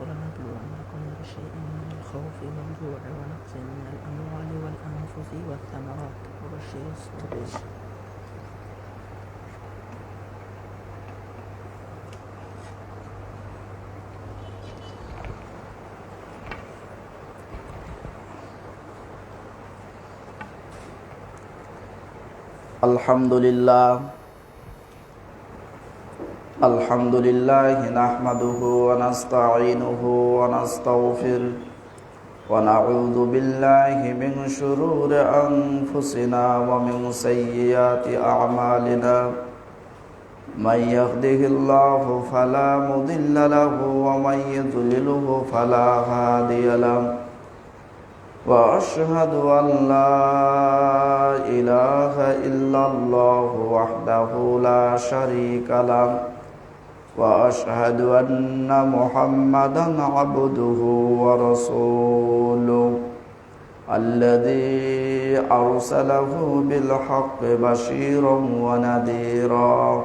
ولنبلونكم بشيء من الخوف والجوع ونقص من الأموال والأنفس والثمرات وبشر الصابرين. الحمد لله نحمده ونستعينه ونستغفره ونعوذ بالله من شرور أنفسنا ومن سيئات أعمالنا من يهده الله فلا مضل له ومن يضلله فلا هادي له وأشهد أن لا إله إلا الله وحده لا شريك له وأشهد أن محمدًا عبده ورسوله الذي أرسله بالحق بشيرا ونذيرا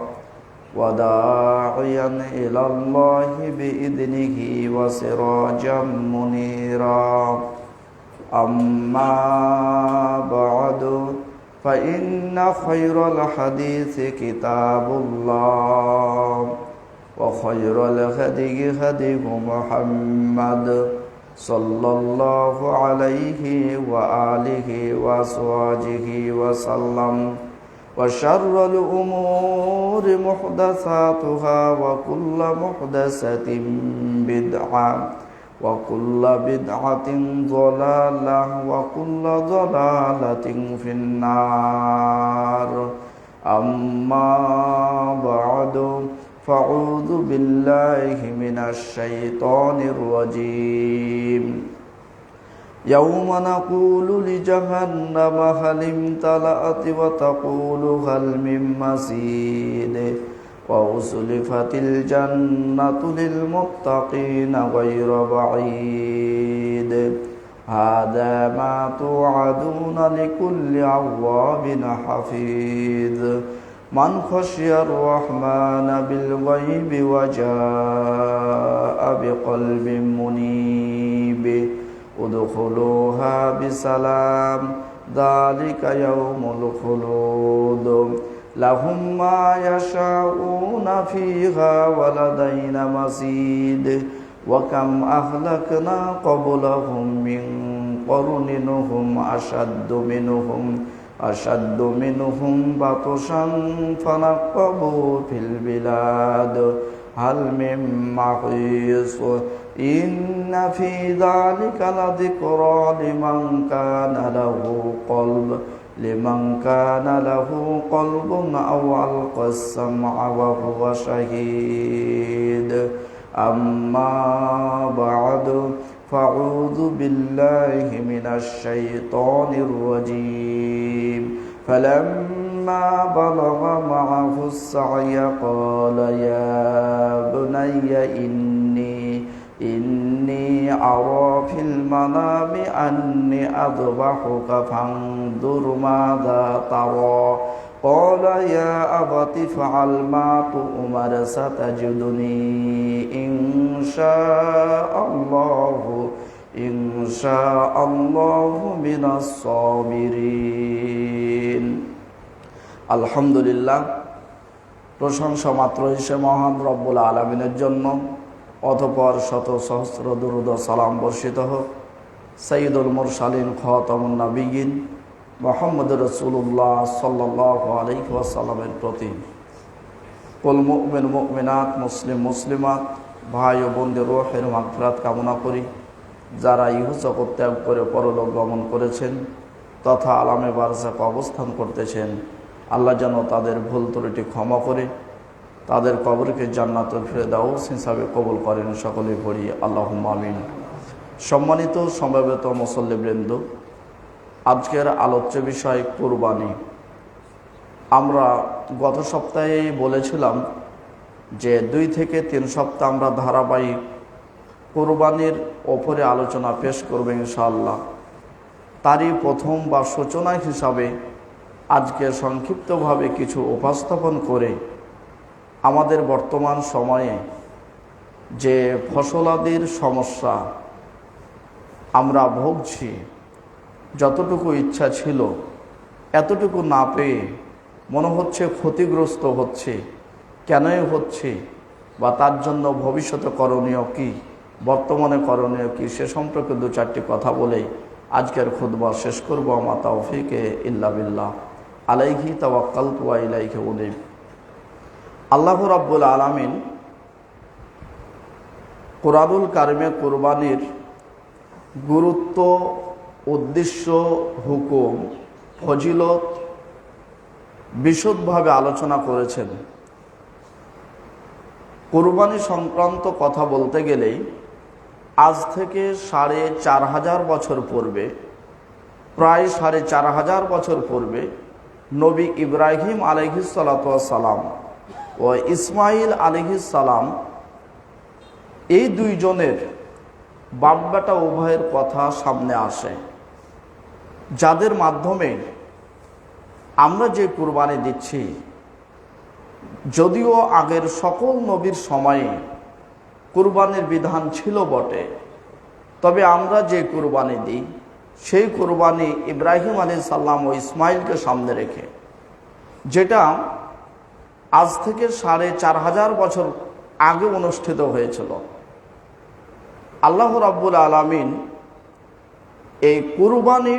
وداعيا إلى الله بإذنه وسراجا منيرا أما بعد فإن خير الحديث كتاب الله وخير الهدي هدي محمد صلى الله عليه وآله وأزواجه وسلم وشر الأمور محدثاتها وكل محدثة بدعة وكل بدعة ضلالة وكل ضلالة في النار أما بعد فأعوذ بالله من الشيطان الرجيم يوم نقول لجهنم هل امتلأت وتقول هل من مزيد وأزلفت الجنة للمتقين غير بعيد هذا ما توعدون لكل أواب حفيظ من خشي الرحمن بالغيب وجاء بقلب منيب ادخلوها بسلام ذلك يوم الخلود لهم ما يشاءون فيها ولدينا مزيد وكم أهلكنا قبلهم من قرن هم أشد منهم بطشا فنقبوا في البلاد هل من محيص إن في ذلك لذكرى لمن كان له قلب أو ألقى السمع وهو شهيد أما بعد فأعوذ بالله من الشيطان الرجيم فلما بلغ معه السعي قال يا بني إني أرى في المنام أني أذبحك فانظر ماذا ترى قال يا أبت افعل ما تؤمر ستجدني إن شاء الله من الصابرين আলহামদুলিল্লাহ প্রশংসা মাত্রই সে মহান রব্বুল আলামিনের জন্য অতঃপর শত সহস্র দুরূদ ও সালাম বর্ষিত হোক সাইয়্যিদুল মুরসালিন খাতামুন নবিয়্যিন মুহাম্মদুর রাসূলুল্লাহ সাল্লাল্লাহু আলাইহি ওয়াসাল্লামের প্রতি কুল মুমিন মুমিনাত মুসলিম মুসলিমাত ভাই ও বোনদের রূহের মাগফিরাত কামনা করি যারা ইহজগৎ ত্যাগ করে পরলোক গমন করেছেন তথা আলামে বারজাখ অবস্থান করতেছেন আল্লাহ যেন তাদের ভুল ত্রুটি ক্ষমা করে তাদের কবরকে জান্নাতুল ফেরদাউস হিসাবে কবুল করেন সকলে পড়ি আল্লাহুম্মা আমিন। সম্মানিত সমবেত মুসল্লিবৃন্দ, আজকের আলোচ্য বিষয় কুরবানি। আমরা গত সপ্তাহেই বলেছিলাম যে 2 থেকে 3 সপ্তাহ আমরা ধারাবাহিক কুরবানির ওপরে আলোচনা পেশ করব ইনশাআল্লাহ। তারই প্রথম বা সূচনা হিসাবে আজকে সংক্ষিপ্তভাবে কিছু উপস্থাপন করে আমাদের বর্তমান সময়ে যে ফসলাদির সমস্যা আমরা ভুগছি, যতটুকু ইচ্ছা ছিল এতটুকু না পেয়ে মনে হচ্ছে ক্ষতিগ্রস্ত হচ্ছে, কেনই হচ্ছে বা তার জন্য ভবিষ্যতে করণীয় কি, বর্তমানে করণীয় কি, সে সম্পর্কে 2-4টি কথা বলে আজকের খুতবা শেষ করব। আমা তাওফিকে ইল্লা বিল্লাহ, আলাইহি তাওয়াক্কালতু ওয়া ইলাইহি উনীব। আল্লাহ রাব্বুল আলামিন কুরআনুল কারিমে কুরবানির গুরুত্ব, উদ্দেশ্য, হুকুম, ফজিলত বিশদভাবে আলোচনা করেছেন। কুরবানি সংক্রান্ত কথা বলতে গেলেই আজ থেকে 4500 বছর পূর্বে, প্রায় 4500 বছর পূর্বে নবী ইব্রাহিম আলাইহিসসালাতু ওয়াস সালাম ও ইসমাইল আলাইহিসসালাম এই 2 জনের বাপ বেটা উভয়ের কথা সামনে আসে, যাদের মাধ্যমে আমরা যে কুরবানি দিচ্ছি, যদিও আগের সকল নবীর সময়ে কুরবানির বিধান ছিল বটে, তবে আমরা যে কুরবানি দিই সেই কুরবানি ইব্রাহিম আলাইহিস সালাম ও ইসমাইলকে সামনে রেখে, যেটা আজ থেকে 4500 বছর আগে অনুষ্ঠিত হয়েছিল। আল্লাহ রাব্বুল আলামিন এই কুরবানি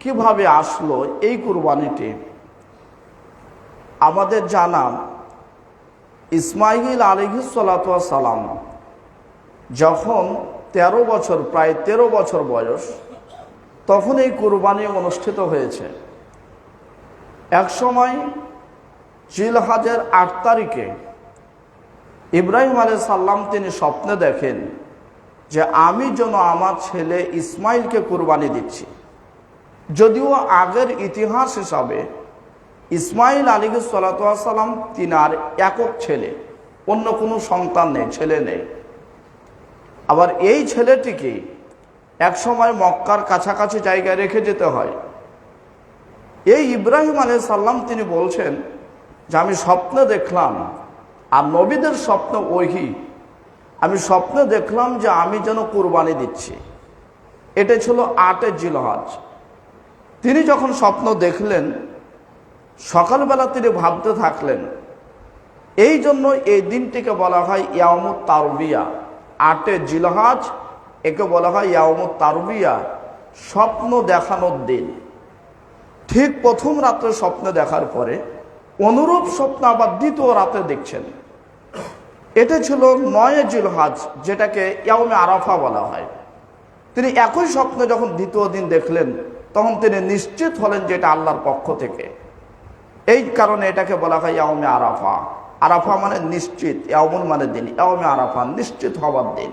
কিভাবে আসলো, এই কুরবানিটি আমাদের জানা, ইসমাইল আলাইহিসসালাতু ওয়াস সালাম যখন 13 বছর, প্রায় 13 বছর বয়স, তখন এই কুরবানি অনুষ্ঠিত হয়েছে। এক সময় জিলহজের 8 তারিখে ইব্রাহিম আলাইহিস সালাম তিনি স্বপ্নে দেখেন যে আমি যেন আমার ছেলে ইসমাইলকে কুরবানি দিচ্ছি। যদিও আগের ইতিহাস হিসাবে ইসমাইল আলাইহিস সালাতু ওয়াস সালাম তিনার একক ছেলে, অন্য কোনো সন্তান নেই, ছেলে নেই। আবার এই ছেলেটিকে একসময় মক্কার কাছাকাছি জায়গায় রেখে যেতে হয়। এই ইব্রাহিম আলাইহিস সালাম তিনি বলছেন যে আমি স্বপ্নে দেখলাম, আর নবীদের স্বপ্ন ওহি, আমি স্বপ্নে দেখলাম যে আমি যেন কুরবানি দিচ্ছি। এটা ছিল 8 জিলহজ। তিনি যখন স্বপ্ন দেখলেন, সকালবেলা তিনি ভাবতে থাকলেন। এই জন্য এই দিনটিকে বলা হয় ইয়াউমুত তারবিয়া। 8 জিলহজ একে বলা হয় ইয়াউমুত তারবিয়া, স্বপ্ন দেখানোর দিন। ঠিক প্রথম রাত্রে স্বপ্ন দেখার পরে অনুরূপ স্বপ্ন আবার দ্বিতীয় রাতে দেখছেন। এটা ছিল 9 জিলহজ, যেটাকে ইয়াউমে আরাফা বলা হয়। তিনি একই স্বপ্ন যখন দ্বিতীয় দিন দেখলেন, তখন তিনি নিশ্চিত হলেন যে এটা আল্লাহর পক্ষ থেকে। এই কারণে এটাকে বলা হয় ইয়াউমে আরাফা। আরাফা মানে নিশ্চিত, ইয়াউমুন মানে দিন, ইয়াউমে আরাফা নিশ্চিত হবার দিন।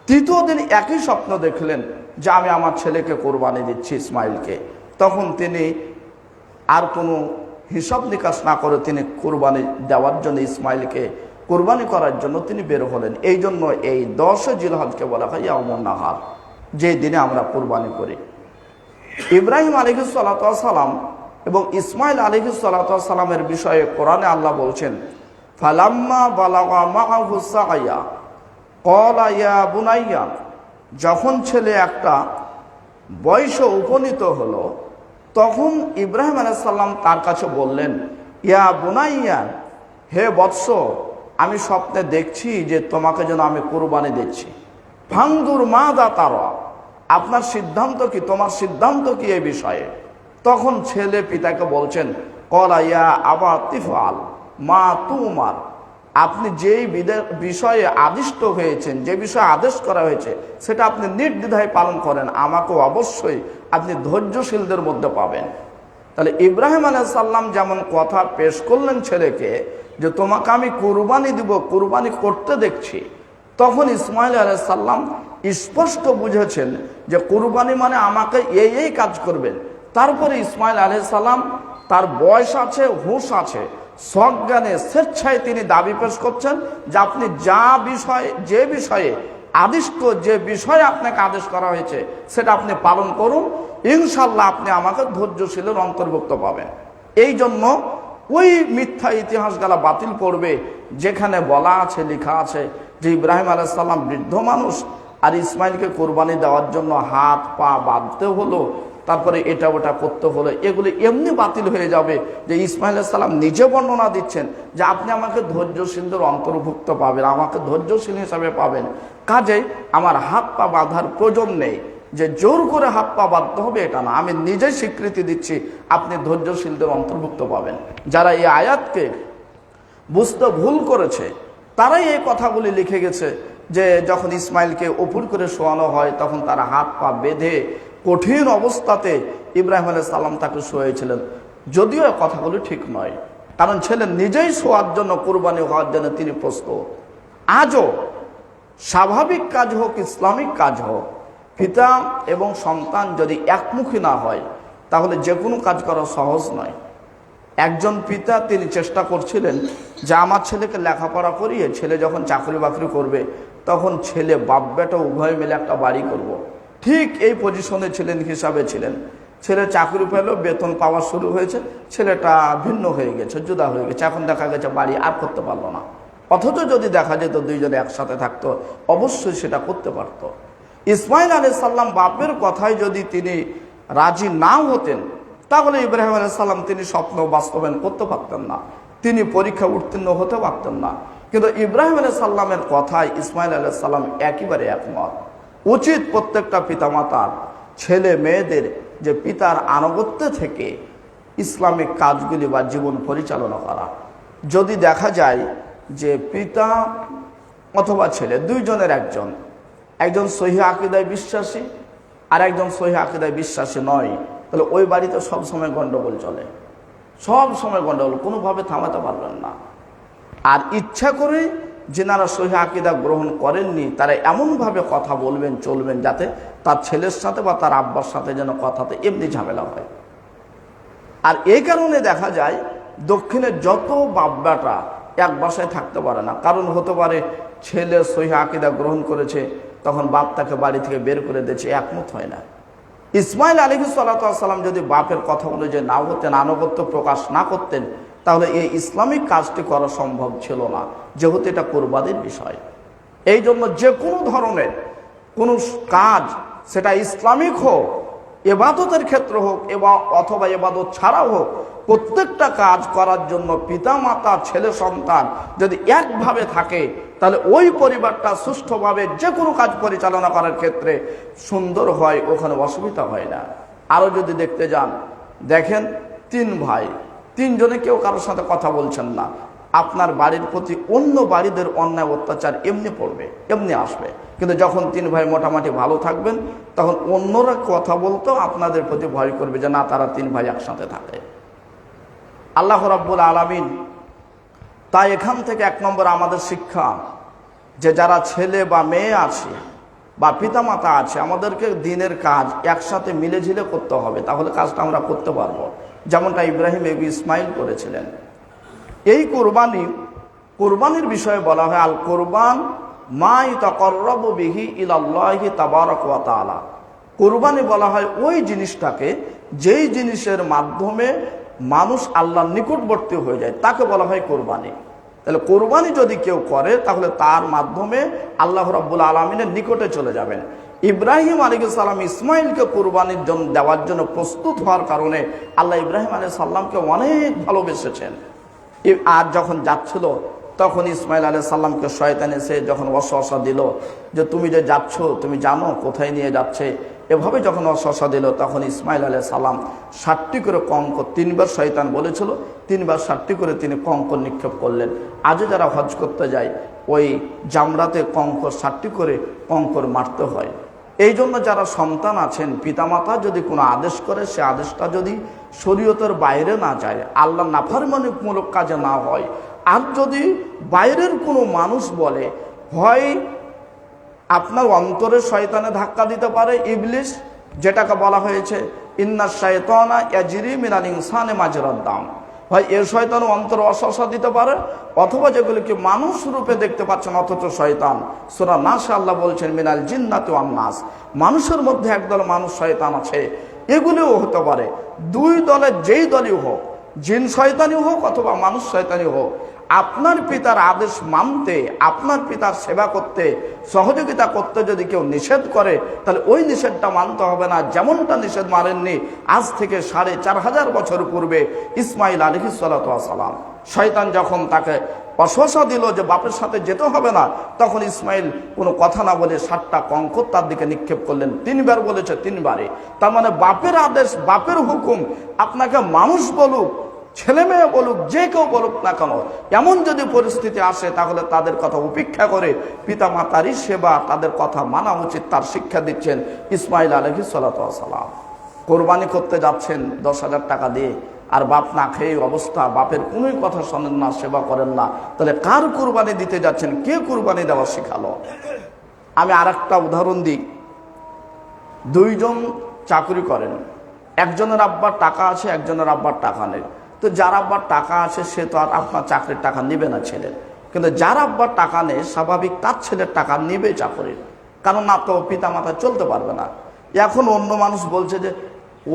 তৃতীয় দিন একই স্বপ্ন দেখলেন যে আমি আমার ছেলেকে কোরবানি দিচ্ছি, ইসমাইলকে। তখন তিনি আর কোনো হিসাব নিকাশ না করে তিনি কোরবানি দেওয়ার জন্য, ইসমাইলকে কোরবানি করার জন্য তিনি বের হলেন। এই জন্য এই 10 জিলহজকে বলা হয় ইয়াউমুন নাহার, যে দিনে আমরা কোরবানি করি। ইব্রাহিম আলাইহিস সালাতু ওয়াস সালাম এবং ইসমাইল আলাইহিস সালাতু ওয়াস সালামের বিষয়ে কোরআনে আল্লাহ বলছেন, ফালাম্মা বালাগা মাআহু সাআয়া ক্বালা ইয়া বুনাইয়া, যখন ছেলে একটা বয়সে উপনীত হলো, তখন ইব্রাহিম আলাইহিস সালাম তার কাছে বললেন, ইয়া বুনাইয়া, হে বৎস, আমি স্বপ্নে দেখছি যে তোমাকে যেন আমি কুরবানি দিচ্ছি। ফানজুর মাযা তারা, আপনার সিদ্ধান্ত কি, তোমার সিদ্ধান্ত কি এই বিষয়ে? তখন ছেলে পিতাকে বলছেন, ক্বালা ইয়া আবা তিফআল মা তুমার, আপনি যেই বিষয়ে আদিষ্ট হয়েছেন, যে বিষয়ে আদেশ করা হয়েছে, সেটা আপনি নির্দ্বিধায় পালন করেন। আমাকে অবশ্যই আপনি ধৈর্যশীলদের মধ্যে পাবেন। তাহলে ইব্রাহিম আলাইহিস সালাম যেমন কথা পেশ করলেন ছেলেকে যে তোমাকে আমি কুরবানি দিব, কুরবানি করতে দেখছি, তখন ইসমাইল আলাইহিস সালাম স্পষ্ট বুঝেছেন যে কুরবানি মানে আমাকে এই কাজ করবেন। তারপরে ইসমাইল আলাইহিস সালাম, তার বয়স আছে, হুঁশ আছে, সজ্ঞানে স্বেচ্ছায় তিনি দাবি পেশ করছেন যে আপনি যে বিষয়ে আদিষ্ট, যে বিষয়ে আপনাকে আদেশ করা হয়েছে, সেটা আপনি পালন করুন, ইনশাল্লাহ আপনি আমাকে ধৈর্যশীলের অন্তর্ভুক্ত পাবেন। এই জন্য ওই মিথ্যা ইতিহাসগুলা বাতিল করবে যেখানে বলা আছে, লেখা আছে যে ইব্রাহিম আলাইহিস সালাম বৃদ্ধ মানুষ, আর ইসমাইলকে কোরবানি দেওয়ার জন্য হাত পা বাঁধতে হলো, তারপরে এটা ওটা করতে হলো। এগুলি এমনি বাতিল হয়ে যাবে যে ইসমাইল আলাইহিস সালাম নিজে বর্ণনা দিচ্ছেন যে আপনি আমাকে ধৈর্যশীলদের অন্তর্ভুক্ত পাবেন, আমাকে ধৈর্যশীল হিসাবে পাবেন। কাজে আমার হাত পা বাঁধার প্রয়োজন নেই, যে জোর করে হাত পা বাঁধতে হবে এটা না, আমি নিজেই স্বীকৃতি দিচ্ছি আপনি ধৈর্যশীলদের অন্তর্ভুক্ত পাবেন। যারা এই আয়াতকে বুঝতে ভুল করেছে তারাই এই কথাগুলি লিখে গেছে যে যখন ইসমাইলকে উপর করে শোয়ানো হয়, তখন তারা হাত পা বেঁধে কঠিন অবস্থাতে ইব্রাহিম আলাইহিস সালাম তাকে শোয়েছিলেন। যদিও কথাগুলি ঠিক নয়, কারণ ছেলে নিজেই শোয়ার জন্য, কুরবানি হওয়ার জন্য তিনি প্রস্তুত। আজও স্বাভাবিক কাজ হোক, ইসলামিক কাজ হোক, পিতা এবং সন্তান যদি একমুখী না হয়, তাহলে যে কোনো কাজ করা সহজ নয়। একজন পিতা তিনি চেষ্টা করছিলেন যে আমার ছেলেকে লেখাপড়া করিয়ে ছেলে যখন চাকরি বাকরি করবে, তখন ছেলে বাপ বেটা উভয় মিলে একটা বাড়ি করব। ঠিক এই পজিশনে ছিলেন, হিসাবে ছিলেন। ছেলে চাকরি পেল, বেতন পাওয়া শুরু হয়েছে, ছেলেটা ভিন্ন হয়ে গেছে, জুদা হয়ে গেছে, এখন দেখা গেছে বাড়ি আর করতে পারলো না। অথচ যদি দেখা যেত দুইজনে একসাথে থাকতো, অবশ্যই সেটা করতে পারত। ইসমাইল আলাইহিস সালাম বাপের কথায় যদি তিনি রাজি না হতেন, তাহলে ইব্রাহিম আলাইহিস সালাম তিনি স্বপ্ন বাস্তবায়ন করতে পারতেন না, তিনি পরীক্ষা উত্তীর্ণ হতে পারতেন না। কিন্তু ইব্রাহিম আলাইহিস সালামের কথায় ইসমাইল আলাইহিস সালাম একেবারে একমত। উচিত প্রত্যেকটা পিতামাতার ছেলে মেয়েদের যে পিতার আনুগত্য থেকে ইসলামিক কাজগুলি বা জীবন পরিচালনা করা। যদি দেখা যায় যে পিতা অথবা ছেলে দুইজনের একজন সহিহ আকীদায় বিশ্বাসী আর একজন সহিহ আকীদায় বিশ্বাসী নয়, তাহলে ওই বাড়িতে সব সময় গন্ডগোল চলে, সব সময় গন্ডগোল, কোনোভাবে থামাতে পারবেন না। আর ইচ্ছা করে যেনারা সহিহ আকীদা গ্রহণ করেননি, তারা এমনভাবে কথা বলবেন, চলবেন, যাতে তার ছেলের সাথে বা তার আব্বার সাথে যেন কথাতে এমনি ঝামেলা হয়। আর এই কারণে দেখা যায় দক্ষিণের যত বাপ বেটা এক বাসায় থাকতে পারে না। কারণ হতে পারে ছেলে সহিহ আকীদা গ্রহণ করেছে, তখন বাপ তাকে বাড়ি থেকে বের করে দিয়েছে, একমত হয় না। ইসমাইল আলাইহিস সালাতু ওয়াস সালাম যদি বাপের কথা অনুযায়ী না হতেন, আনুগত্য প্রকাশ না করতেন, তাহলে এই ইসলামিক কাজটি করা সম্ভব ছিল না, যেহেতু এটা কুরবানির বিষয়। এই জন্য যে কোনো ধরনের কোনো কাজ, সেটা ইসলামিক হোক, ইবাদতের ক্ষেত্র হোক অথবা ইবাদত ছাড়াও হোক, প্রত্যেকটা কাজ করার জন্য পিতা মাতা ছেলে সন্তান যদি একভাবে থাকে, তাহলে ওই পরিবারটা সুষ্ঠুভাবে যে কোনো কাজ পরিচালনা করার ক্ষেত্রে সুন্দর হয়, ওখানে অসুবিধা হয় না। আরও যদি দেখতে যান, দেখেন 3 ভাই, 3 জনে কেউ কারোর সাথে কথা বলছেন না, আপনার বাড়ির প্রতি অন্য বাড়িদের অন্যায় অত্যাচার এমনি পড়বে, এমনি আসবে। কিন্তু যখন 3 ভাই মোটামুটি ভালো থাকবেন, তখন অন্যরা কথা বলতেও আপনাদের প্রতি ভয় করবে যে না, তারা 3 ভাই একসাথে থাকে। আল্লাহ রাব্বুল আলামিন তাই এখান থেকে 1 নম্বর আমাদের শিক্ষা, যে যারা ছেলে বা মেয়ে আছে বা পিতামাতা আছে, আমাদেরকে দিনের কাজ একসাথে মিলেঝিলে করতে হবে, তাহলে কাজটা আমরা করতে পারবো, যেমনটা ইব্রাহিম এবং ইসমাইল করেছিলেন। এই কোরবানির বিষয়ে বলা হয় আল কোরবান মা ইয়াতাকাররাবু বিহি ইলাল্লাহি তাবারাক ওয়া তাআলা। কোরবানি বলা হয় ওই জিনিসটাকে, যেই জিনিসের মাধ্যমে মানুষ আল্লাহর নিকটবর্তী হয়ে যায়, তাকে বলা হয় কোরবানি। তাহলে কোরবানি যদি কেউ করে, তাহলে তার মাধ্যমে আল্লাহ রাব্বুল আলামিনের নিকটে চলে যাবেন। ইব্রাহিম আলাইহিস সালাম ইসমাইলকে কোরবানির জন্য দেওয়ার জন্য প্রস্তুত হওয়ার কারণে আল্লাহ ইব্রাহিম আলাইহিস সালামকে অনেক ভালোবেসেছেন। আর যখন যাচ্ছিল, তখন ইসমাইল আলাইহিস সালামকে শয়তান এসে যখন ওয়াসওয়াসা দিল যে তুমি যে যাচ্ছ, তুমি জানো কোথায় নিয়ে যাচ্ছে, এভাবে যখন ওয়াসওয়াসা দিল, তখন ইসমাইল আলাইহিস সালাম 7টি করে কঙ্কর, 3 বার শয়তান বলেছিল, 3 বার 7টি করে তিনি কঙ্কর নিক্ষেপ করলেন। আজও যারা হজ করতে যায়, ওই জামরাতে কঙ্কর 7টি করে কঙ্কর মারতে হয়। এই জন্য যারা সন্তান আছেন, পিতামাতা যদি কোনো আদেশ করে, সে আদেশটা যদি শরীয়তের বাইরে না যায়, আল্লাহ নাফরমানিমূলক কাজে না হয়, আর যদি বাইরের কোনো মানুষ বলে, হয় আপনার অন্তরে শয়তানে ধাক্কা দিতে পারে ইবলিস, যেটাকে বলা হয়েছে ইন্না শাইতানা ইয়াজরি মিনাল ইনসানি মাজরাদ দাম, হয় এর শয়তান অন্তরে ওয়াসওয়াসা দিতে পারে, অথবা যেগুলিকে মানুষ রূপে দেখতে পাচ্ছেন অথচ শয়তান, সূরা নাসে আল্লাহ বলছেন মিনাল জিন্নাতি ওয়ান নাস, মানুষের মধ্যে একদল মানুষ শয়তান আছে, এগুলিও হতে পারে। 2 দলের যেই দলই হোক, জিন শয়তানি হোক অথবা মানুষ শয়তানি হোক, আপনার পিতার আদেশ মানতে, আপনার পিতার সেবা করতে, সহযোগিতা করতে যদি কেউ নিষেধ করে, তাহলে ওই নিষেধটা মানতে হবে না। যেমনটা নিষেধ মানেননি আজ থেকে 4500 বছর পূর্বে ইসমাইল আলাইহিস সালাতু ওয়াস সালাম। শয়তান যখন তাকে ওয়াসওয়াসা দিল যে বাপের সাথে যেতে হবে না, তখন ইসমাইল কোনো কথা না বলে 7টা কঙ্কর তার দিকে নিক্ষেপ করলেন। 3 বার বলেছে, 3 বারে। তার মানে বাপের আদেশ, বাপের হুকুম, আপনাকে মানুষ বলুক, ছেলে মেয়ে বলুক, যে কেউ বলুক না কেন, এমন যদি পরিস্থিতি আসে, তাহলে তাদের কথা উপেক্ষা করে পিতা মাতারই সেবা, তাদের কথা মানা উচিত, তার শিক্ষা দিচ্ছেন ইসমাইল আলাইহিস সালাতু ওয়াস সালাম। কোরবানি করতে যাচ্ছেন 10,000 টাকা দিয়ে, আর বাপ না খেয়ে অবস্থা, বাপের কোনোই কথা শোনেন না, সেবা করেন না, তাহলে কার কোরবানি দিতে যাচ্ছেন? কে কোরবানি দেওয়া শিখালো? আমি আরেকটা উদাহরণ দিই। 2 জন চাকরি করেন, একজনের আব্বার টাকা আছে, একজনের আব্বার টাকা নেই। তো যার আব্বার টাকা আছে সে তো আর আপনার চাকরির টাকা নিবে না ছেলের, কিন্তু যার আব্বার টাকা নেই, স্বাভাবিক তার ছেলের টাকা নিবে চাকরির, কারণ না তো পিতা মাতা চলতে পারবে না। এখন অন্য মানুষ বলছে যে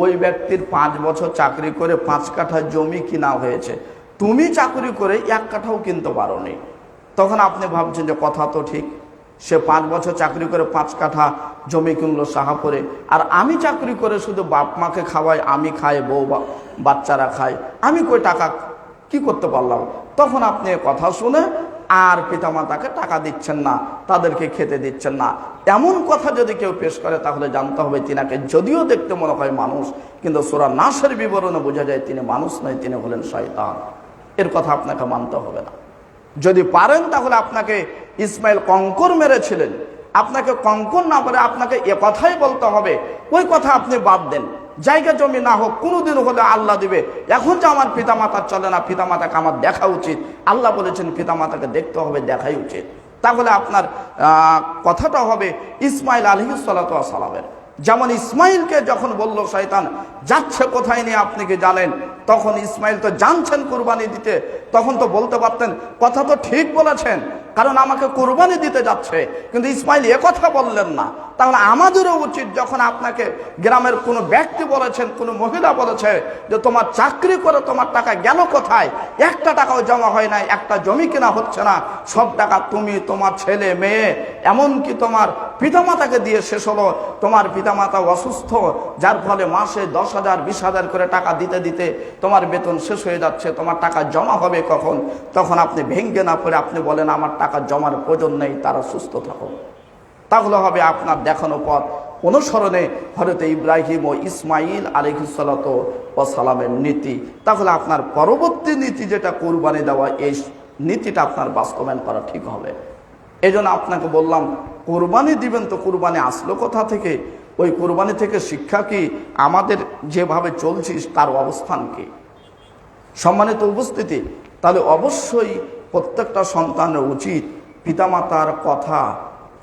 ওই ব্যক্তির 5 বছর চাকরি করে 5 কাঠা জমি কিনা হয়েছে, তুমি চাকরি করে 1 কাঠাও কিনতে পারোনি। তখন আপনি ভাবছেন যে কথা তো ঠিক, সে 5 বছর চাকরি করে 5 কাঠা জমি কিনলো শাহাপুরে, আর আমি চাকরি করে শুধু বাপ মাকে খাওয়াই, আমি খাই, বউ বাচ্চারা খায়, আমি কই টাকা কি করতে পারলাম? তখন আপনি কথা শুনে আর পিতামাতাকে টাকা দিচ্ছেন না, তাদেরকে খেতে দিচ্ছেন না, এমন কথা যদি কেউ পেশ করে, তাহলে জানতে হবে তিনাকে যদিও দেখতে মনে হয় মানুষ, কিন্তু সূরা নাসের বিবরণে বোঝা যায় তিনি মানুষ নয়, তিনি হলেন শয়তান। এর কথা আপনাকে মানতে হবে না। যদি পারেন তাহলে আপনাকে ইসমাইল কঙ্কর মেরেছিলেন, আপনাকে কঙ্কর না পারে আপনাকে এ কথাই বলতে হবে, ওই কথা আপনি বাদ দেন। জায়গা জমি না হোক, কোনোদিন হলে আল্লাহ দিবে। এখন যে আমার পিতামাতার চলে না, পিতামাতাকে আমার দেখা উচিত, আল্লাহ বলেছেন পিতামাতাকে দেখতে হবে, দেখাই উচিত। তাহলে আপনার কথাটা হবে ইসমাইল আলাইহিস সালাতু ওয়াস সালামের। যেমন ইসমাইলকে যখন বলল শয়তান যাচ্ছে কোথায় নিয়ে আপনি কি জানেন, তখন ইসমাইল তো জানছেন কুরবানি দিতে, তখন তো বলতে পারতেন কথা তো ঠিক বলেছেন, কারণ আমাকে কুরবানি দিতে যাচ্ছে, কিন্তু ইসমাইল এ কথা বললেন না। তাহলে আমাদেরও উচিত, যখন আপনাকে গ্রামের কোনো ব্যক্তি বলেছেন, কোনো মহিলা বলেছে যে তোমার চাকরি করে তোমার টাকা গেল কোথায়, একটা টাকাও জমা হয় নাই, একটা জমি কেনা হচ্ছে না, সব টাকা তুমি, তোমার ছেলে মেয়ে, এমনকি তোমার পিতামাতাকে দিয়ে শেষ হলো, তোমার পিতামাতা অসুস্থ, যার ফলে মাসে 10,000 20,000 করে টাকা দিতে দিতে তোমার বেতন শেষ হয়ে যাচ্ছে, তোমার টাকা জমা হবে কখন, তখন আপনি ভেঙ্গে না পড়ে আপনি বলেন আমার টাকা জমার প্রয়োজন নেই, তারা সুস্থ থাকো। তাহলে হবে আপনার দেখানো পথ অনুসরণে হযরত ইব্রাহিম ও ইসমাইল আলাইহিসসালাতু ওয়া সালামের নীতি। তাহলে আপনার পরবর্তী নীতি যেটা কুরবানি দেওয়া, এই নীতিটা আপনার বাস্তবায়ন করা ঠিক হবে। এই জন্য আপনাকে বললাম কুরবানি দিবেন, তো কুরবানি আসলো কোথা থেকে, ওই কুরবানি থেকে শিক্ষা কি, আমাদের যেভাবে চলছিস তার অবস্থান কি। সম্মানিত উপস্থিতি, তাহলে অবশ্যই প্রত্যেকটা সন্তানের উচিত পিতামাতার কথা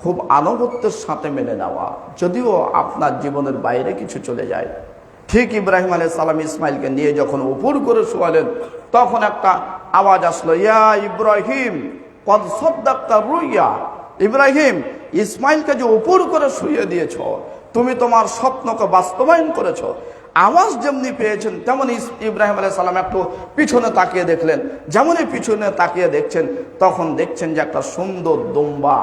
খুব আনুগত্যের সাথে মেনে নেওয়া, যদিও আপনার জীবনের বাইরে কিছু চলে যায়। ঠিক ইব্রাহিম আলাইহিস সালাম ইসমাইলকে নিয়ে যখন উপর করে শোয়ালেন, তখন একটা আওয়াজ আসলো, ইয়া ইব্রাহিম কদ সাদ্দাকতা রুইয়া। ইব্রাহিম, ইসমাইলকে যে উপর করে শুইয়ে দিয়েছ, তুমি তোমার স্বপ্নকে বাস্তবায়ন করেছ। আওয়াজ যেমনি পেয়েছেন তেমনি ইব্রাহিম আলাইহিস সালাম একটু পিছনে তাকিয়ে দেখলেন। যেমনই পিছনে তাকিয়ে দেখছেন, তখন দেখছেন যে একটা সুন্দর দুম্বা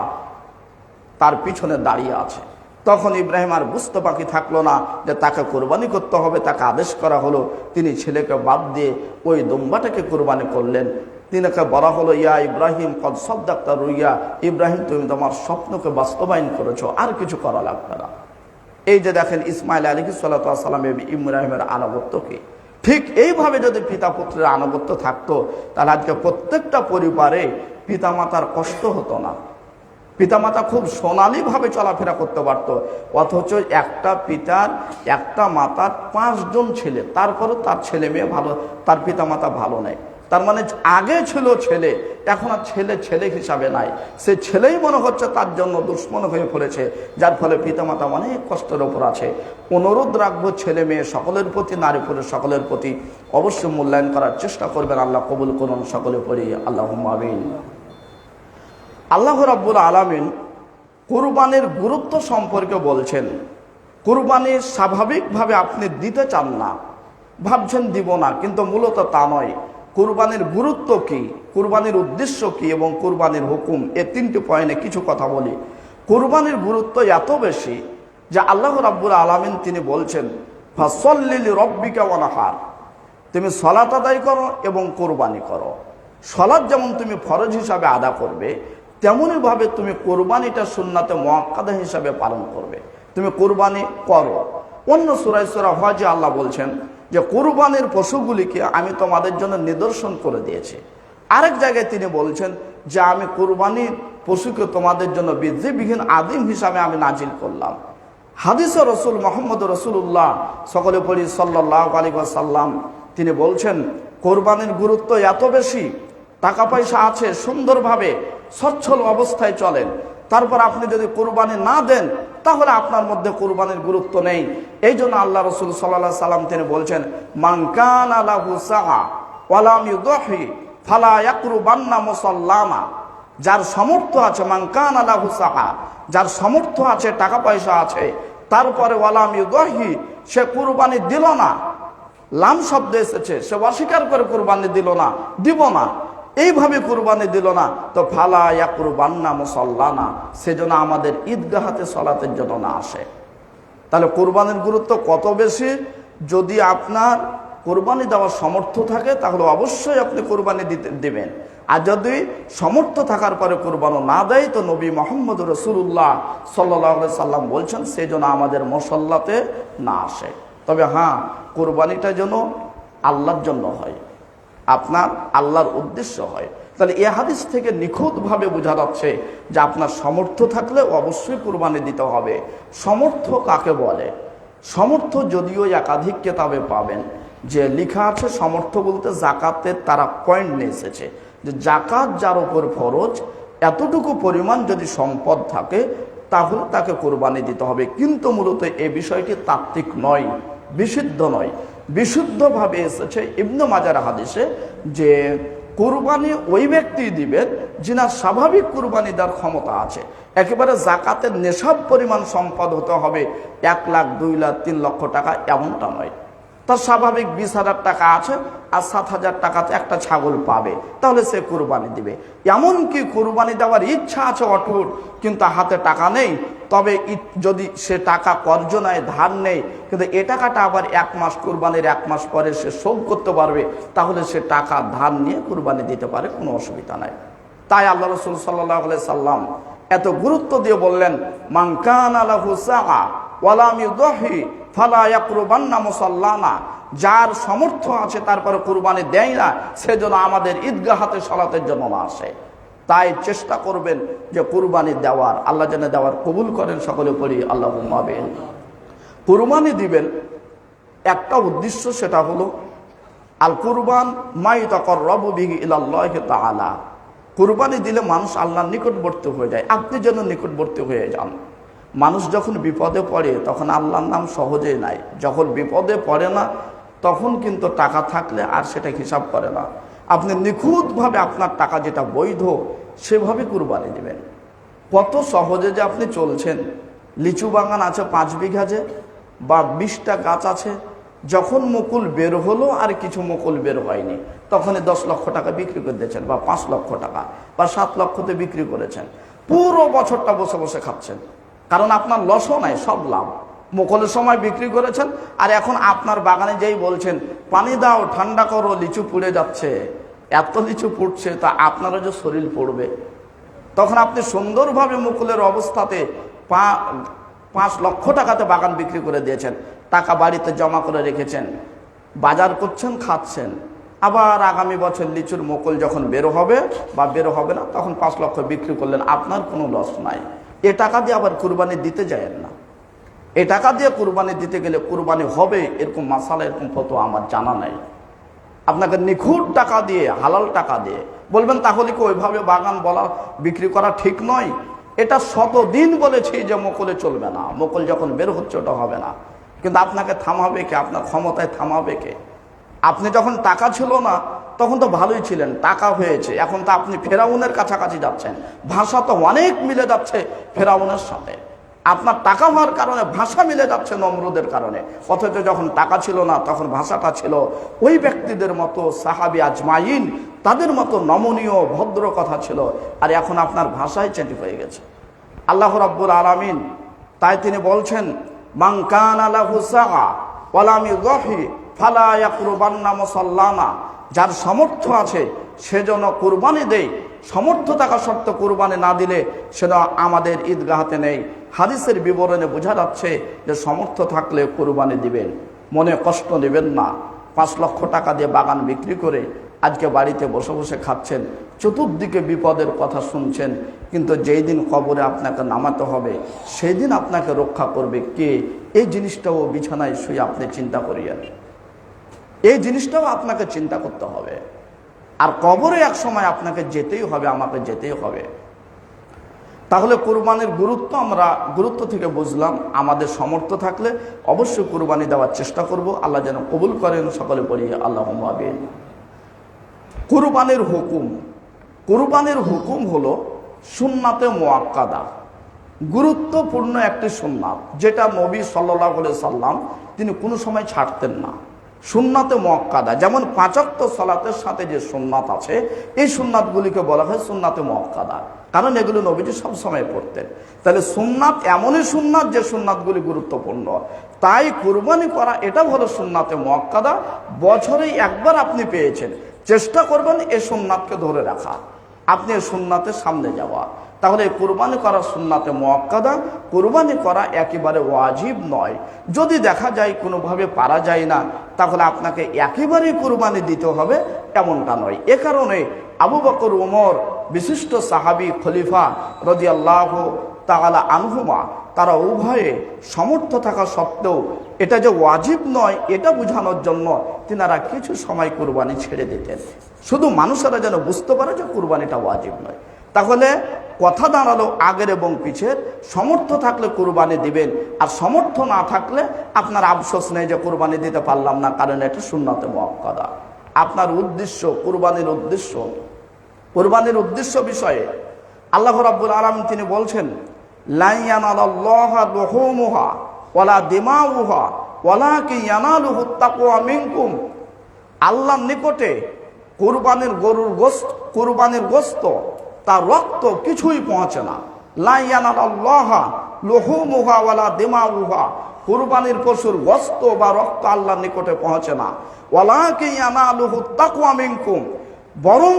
তার পিছনে দাঁড়িয়ে আছে। তখন ইব্রাহিম আর বুঝতে বাকি থাকলো না যে তাকে কোরবানি করতে হবে, তাকে আদেশ করা হলো। তিনি ছেলেকে বাদ দিয়ে ওই দুম্বাটাকে কোরবানি করলেন। তিনাকে বলা হলো, ইয়া ইব্রাহিম কদ সাদ্দাকতা রুইয়া, ইব্রাহিম তুমি তোমার স্বপ্নকে বাস্তবায়ন করেছো, আর কিছু করা লাগবে না। এই যে দেখেন ইসমাইল আলাইহিসসালাতু ওয়া সালাম ইব্রাহিমের আনুগত্য কি। ঠিক এইভাবে যদি পিতা পুত্রের আনুগত্য থাকতো, তাহলে আজকে প্রত্যেকটা পরিবারে পিতামাতার কষ্ট হতো না, পিতামাতা খুব সোনালীভাবে চলাফেরা করতে পারতো। অথচ একটা পিতার, একটা মাতার 5 জন ছেলে, তারপরও তার ছেলে মেয়ে ভালো, তার পিতামাতা ভালো নেই। তার মানে আগে ছিল ছেলে, এখন আর ছেলে ছেলে হিসাবে নাই, সে ছেলেই মনে হচ্ছে তার জন্য দুশ্মন হয়ে পড়েছে, যার ফলে পিতামাতা অনেক কষ্টের ওপর আছে। অনুরোধ রাখবো ছেলে মেয়ে সকলের প্রতি, নারী পুরুষ সকলের প্রতি অবশ্যই মূল্যায়ন করার চেষ্টা করবেন। আল্লাহ কবুল করুন সকলে পড়ি আল্লাহুম্মা আমিন। আল্লাহ রাব্বুল আলামিন কুরবানির গুরুত্ব সম্পর্কে বলছেন। কুরবানি স্বাভাবিকভাবে আপনি দিতে চান না, ভাবছেন দিব না, কিন্তু মূলত তা নয়। কুরবানির গুরুত্ব কি, কুরবানির উদ্দেশ্য কি এবং কুরবানির হুকুম, এই 3টি পয়েন্টে কিছু কথা বলি। কুরবানির গুরুত্ব এত বেশি যে আল্লাহ রাব্বুল আলামিন তিনি বলছেন, ফাসল্লি লিরাব্বিকা ওয়ানহার, তুমি সালাত আদায় করো এবং কুরবানি করো। সালাত যেমন তুমি ফরজ হিসাবে আদা করবে, তেমনই ভাবে তুমি কুরবানিটা সুন্নাতে মুআক্কাদা হিসাবে পালন করবে, তুমি কুরবানি করো। অন্য সূরা হজে আল্লাহ বলছেন যে কুরবানির পশুগুলিকে আমি তোমাদের জন্য নিদর্শন করে দিয়েছি। আরেক জায়গায় তিনি বলছেন যে আমি কুরবানির পশুকে তোমাদের জন্য বিধিবিহীন আদিম হিসাবে আমি নাজিল করলাম। হাদিসে রসুল মুহাম্মদ রাসূলুল্লাহ সকলে পড়ি সাল্লাল্লাহু আলাইহি ওয়াসাল্লাম, তিনি বলছেন কোরবানির গুরুত্ব এত বেশি, টাকা পয়সা আছে, সুন্দরভাবে সচ্ছল অবস্থায় চলেন, তারপর আপনি যদি কোরবানি না দেন তাহলে আপনার মধ্যে কোরবানির গুরুত্ব নেই। এই জন্য আল্লাহ রসুল সাল্লাল্লাহু আলাইহি সাল্লাম তিনি বলছেন, মান কানা লাহু সাআ ওয়া লাম ইউদহি ফালা ইয়াকরুবান্না মুসাল্লানা। যার সামর্থ্য আছে, মান কানা লাহু সাআ, যার সামর্থ্য আছে, টাকা পয়সা আছে, তারপরে ওয়া লাম ইউদহি, সে কুরবানি দিল না, লাম শব্দ এসেছে, সে অস্বীকার করে কুরবানি দিল না, দিব না, এইভাবে কুরবানি দিল না, তো ফালা ইয়াকরুবান্না মুসাল্লানা, সেজন্য আমাদের ঈদগাহাতে সালাতের জন্য না আসে। তাহলে কুরবানির গুরুত্ব কত বেশি। যদি আপনার কুরবানি দেওয়ার সামর্থ্য থাকে তাহলে অবশ্যই আপনি কুরবানি দিবেন, আর যদি সামর্থ্য থাকার পরে কুরবানি না দেয় তো নবী মুহাম্মদ রাসূলুল্লাহ সাল্লাল্লাহু আলাইহি সাল্লাম বলছেন সেজন্য আমাদের মুসল্লাতে না আসে। তবে হ্যাঁ, কুরবানিটা যেন আল্লাহর জন্য হয়, আপনার আল্লাহর উদ্দেশ্য হয়। তাহলে এই হাদিস থেকে নিখুঁতভাবে বোঝা যাচ্ছে যে আপনার সামর্থ্য থাকলে অবশ্যই কুরবানি দিতে হবে। সামর্থ্য কাকে বলে? সামর্থ্য যদিও একাধিক কিতাবে পাবেন যে লেখা আছে, সামর্থ্য বলতে জাকাতের তারা পয়েন্ট নিয়ে এসেছে যে জাকাত যার উপর ফরজ, এতটুকু পরিমাণ যদি সম্পদ থাকে তাহলে তাকে কোরবানি দিতে হবে। কিন্তু মূলত এই বিষয়টি তাত্ত্বিক নয়, বিশুদ্ধ নয়। বিশুদ্ধভাবে এসেছে ইবনে মাজার হাদিসে যে কুরবানি ওই ব্যক্তি দিবেন যিনার স্বাভাবিক কুরবানি দেওয়ার ক্ষমতা আছে। একেবারে জাকাতের নেশাব পরিমাণ সম্পদ হতে হবে 1 লাখ, 2 লাখ, 3 লক্ষ টাকা, এমনটা নয়। তার স্বাভাবিক 20,000 টাকা আছে আর 7,000 টাকাতে একটা ছাগল পাবে, তাহলে সে কুরবানি দিবে। এমনকি কুরবানি দেওয়ার ইচ্ছা আছে অটুট, কিন্তু হাতে টাকা নেই, তবে যদি সে টাকা কর্জ নেয়, ধার নেই, কিন্তু এ টাকাটা আবার 1 মাস, কুরবানির 1 মাস পরে সে শোধ করতে পারবে, তাহলে সে টাকা ধার নিয়ে কুরবানি দিতে পারে, কোনো অসুবিধা নাই। তাই আল্লাহ রাসূল সাল্লাল্লাহু আলাইহি সাল্লাম এত গুরুত্ব দিয়ে বললেন, মান কানা লাহু সাআ ওয়া লাম ইউযহি ফালা ইয়াকরুবান্না মুসাল্লানা। যার সামর্থ্য আছে তারপরে কুরবানি দেয় না, সেজন্য আমাদের ঈদগাহতে সালাতের জন্য না আসে। তাই চেষ্টা করবেন যে কুরবানি দেওয়ার, আল্লাহ যেন দেওয়ার কবুল করেন। সকলে পড়ি আল্লাহুম্মা আমিন। কুরবানি দিবেন একটা উদ্দেশ্য, সেটা হলো আল কুরবান মা ইয়াতাকাররাবু বিহি ইলাল্লাহি তাআলা। কুরবানি দিলে মানুষ আল্লাহর নিকটবর্তী হয়ে যায়, আপনি যেন নিকটবর্তী হয়ে যান। মানুষ যখন বিপদে পড়ে তখন আল্লাহর নাম সহজেই নাই, যখন বিপদে পড়ে না তখন কিন্তু টাকা থাকলে আর সেটা হিসাব করে না। আপনি নিখুঁতভাবে আপনার টাকা যেটা বৈধ সেভাবে কুরবানি দিবেন। কত সহজে যে আপনি চলছেন। লিচু বাগান আছে 5 বিঘা যে, বা 20টা গাছ আছে, যখন মুকুল বের হলো আর কিছু মুকুল বের হয়নি, তখনই 10 লক্ষ টাকা বিক্রি করে দিয়েছেন, বা 5 লক্ষ টাকা বা 7 লক্ষতে বিক্রি করেছেন। পুরো বছরটা বসে বসে খাচ্ছেন, কারণ আপনার লসও নাই, সব লাভ। মুকুলের সময় বিক্রি করেছেন, আর এখন আপনার বাগানে যেই বলছেন পানি দাও, ঠান্ডা করো, লিচু পুড়ে যাচ্ছে, এত লিচু পুড়ছে, তা আপনারও যে শরীর পড়বে। তখন আপনি সুন্দরভাবে মুকুলের অবস্থাতে 5 লক্ষ টাকাতে বাগান বিক্রি করে দিয়েছেন, টাকা বাড়িতে জমা করে রেখেছেন, বাজার করছেন, খাচ্ছেন। আবার আগামী বছর লিচুর মুকুল যখন বের হবে বা বের হবে না, তখন 5 লক্ষ বিক্রি করলেন, আপনার কোনো লস নাই। এ টাকা দিয়ে আবার কুরবানি দিতে যায়েন না। এ টাকা দিয়ে কুরবানি দিতে গেলে কুরবানি হবে এরকম মাসালা, এরকম ফতোয়া আমার জানা নাই। আপনাকে নিখুঁত টাকা দিয়ে, হালাল টাকা দিয়ে বলবেন, তাহলে কি ওইভাবে বাগান বলা বিক্রি করা ঠিক নয়? এটা শতদিন বলেছি যে মুকুলে চলবে না, মুকুল যখন বের হচ্ছে ওটা হবে না। কিন্তু আপনাকে থামাবে কে? আপনার ক্ষমতায় থামাবে কে? আপনি যখন টাকা ছিল না তখন তো ভালোই ছিলেন, টাকা হয়েছে, এখন তো আপনি ফেরাউনের কাছাকাছি যাচ্ছেন। ভাষা তো অনেক মিলে যাচ্ছে ফেরাউনের সাথে। আপনার টাকা হওয়ার কারণে ভাষা মিলে যাচ্ছে নমরুদের কারণে, অথচ যখন টাকা ছিল না তখন ভাষাটা ছিল ওই ব্যক্তিদের মতো, সাহাবী আজমাইন তাদের মতো নমনীয় ভদ্র কথা ছিল, আর এখন আপনার ভাষাই চেঞ্জ হয়ে গেছে। আল্লাহ রাব্বুল আলামিন তাই তিনি বলছেন, মান কানা লাহু সাআ ওয়া লাম ইউযহি ফালা ইয়াকরুবান্না মুসাল্লানা। যার সামর্থ্য আছে সেজন্য কুরবানি দেয়, সামর্থ্য থাকা সত্ত্বেও কুরবানি না দিলে সেটা আমাদের ঈদগাহতে নেই। হাদিসের বিবরণে বোঝা যাচ্ছে যে সামর্থ্য থাকলে কুরবানি দিবেন, মনে কষ্ট নেবেন না। 5 লক্ষ টাকা দিয়ে বাগান বিক্রি করে আজকে বাড়িতে বসে বসে খাচ্ছেন, চতুর্দিকে বিপদের কথা শুনছেন, কিন্তু যেই দিন কবরে আপনাকে নামাতে হবে সেই দিন আপনাকে রক্ষা করবে কে? এই জিনিসটাও বিছানায় শুয়ে আপনি চিন্তা করিয়েন। এই জিনিসটাও আপনাকে চিন্তা করতে হবে। আর কবরে এক সময় আপনাকে যেতেই হবে, আমাকে যেতেই হবে। তাহলে কুরবানির গুরুত্ব আমরা গুরুত্ব থেকে বুঝলাম। আমাদের সামর্থ্য থাকলে অবশ্যই কুরবানি দেওয়ার চেষ্টা করব। আল্লাহ যেন কবুল করেন। সকলে পড়ি আল্লাহুম্মা আমিন। কুরবানির হুকুম। কুরবানির হুকুম হলো সুন্নাতে মুআক্কাদা, গুরুত্বপূর্ণ একটি সুন্নাত, যেটা নবী সাল্লাল্লাহু আলাইহি সাল্লাম তিনি কোনো সময় ছাড়তেন না। সুন্নাতে মুআক্কাদা, যেমন 5 ওয়াক্ত সালাতের সাথে যে সুন্নাত আছে, এই সুন্নাতগুলিকে বলা হয় সুন্নাতে মুআক্কাদা, কারণ এগুলো নবীজি সব সময় পড়তেন। তাহলে সুন্নাত এমনই সুন্নাত যে সুন্নাতগুলি গুরুত্বপূর্ণ। তাই কুরবানি করা এটা হলো সুন্নাতে মুআক্কাদা। বছরে একবার আপনি পেয়েছেন, চেষ্টা করবেন এই সুন্নাতকে ধরে রাখা, আপনি এই সুন্নাতের সামনে যাওয়া। তাহলে কুরবানি করা সুন্নাতে মুআক্কাদা। কুরবানি করা একেবারে ওয়াজিব নয়। যদি দেখা যায় কোনোভাবে পারা যায় না, তাহলে আপনাকে একেবারেই কুরবানি দিতে হবে এমনটা নয়। এ কারণে আবু বকর, ওমর, বিশিষ্ট সাহাবী খলিফা রাদিয়াল্লাহু তাআলা আনহুমা, তারা উভয়ে সামর্থ্য থাকা সত্ত্বেও এটা যে ওয়াজিব নয় এটা বোঝানোর জন্য তিনারা কিছু সময় কুরবানি ছেড়ে দিতেন, শুধু মানুষেরা যেন বুঝতে পারে যে কুরবানিটা ওয়াজিব নয়। তাহলে কথা দাঁড়ালো আগের এবং পিছের। সমর্থ থাকলে কুরবানি দিবেন, আর সমর্থ না থাকলে আপনার আফসোস নেই যে কুরবানি দিতে পারলাম না, কারণ এটা সুন্নাতে মুআক্কাদা। আপনার উদ্দেশ্য, কুরবানির উদ্দেশ্য বিষয়ে আল্লাহ রাব্বুল আলামিন তিনি বলছেন, লা ইয়ানালাল্লাহা লুহুমুহা ওয়ালা দিমাউহা ওয়ালাকিন ইয়ানালুহুত তাকওয়া মিনকুম। আল্লাহর নিকটে কুরবানির গোশত তার রক্ত কিছুই পৌঁছে না। লা ইয়ানালাল্লাহা লুহুমুহা ওয়ালা দিমাউহা, কুরবানির পশুর গোশত বা রক্ত আল্লাহর নিকটে পৌঁছে না। ওয়ালাকিন ইয়ানালুহুত তাকওয়া মিনকুম, বরং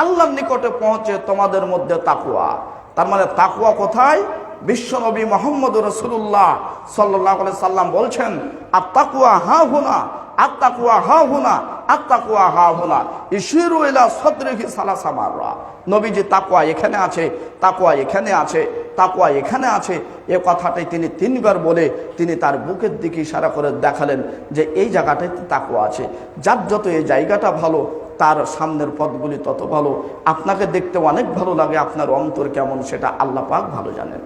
আল্লাহর নিকটে পৌঁছে তোমাদের মধ্যে তাকওয়া। তার মানে তাকওয়া কোথায়? বিশ্বনবী মুহাম্মদ রাসূলুল্লাহ সাল্লাল্লাহু আলাইহি সাল্লাম বলছেন, আত-তাকওয়া হাহুনা, আত-তাকওয়া হাহুনা, আত-তাকওয়া হাহুনা, ইশিরু ইলা সাদরিহি সালাসা মাররা। নবীজি তাকওয়া এখানে আছে, তাকওয়া এখানে আছে, তাকওয়া এখানে আছে, এই কথাটাই তিনি 3 বার বলে তিনি তার বুকের দিকে ইশারা করে দেখালেন যে এই জায়গাটায় তাকওয়া আছে। যার যত এই জায়গাটা ভালো, তার সামনের পথগুলি তত ভালো। আপনাকে দেখতে অনেক ভালো লাগে, আপনার অন্তর কেমন সেটা আল্লাহ পাক ভালো জানেন।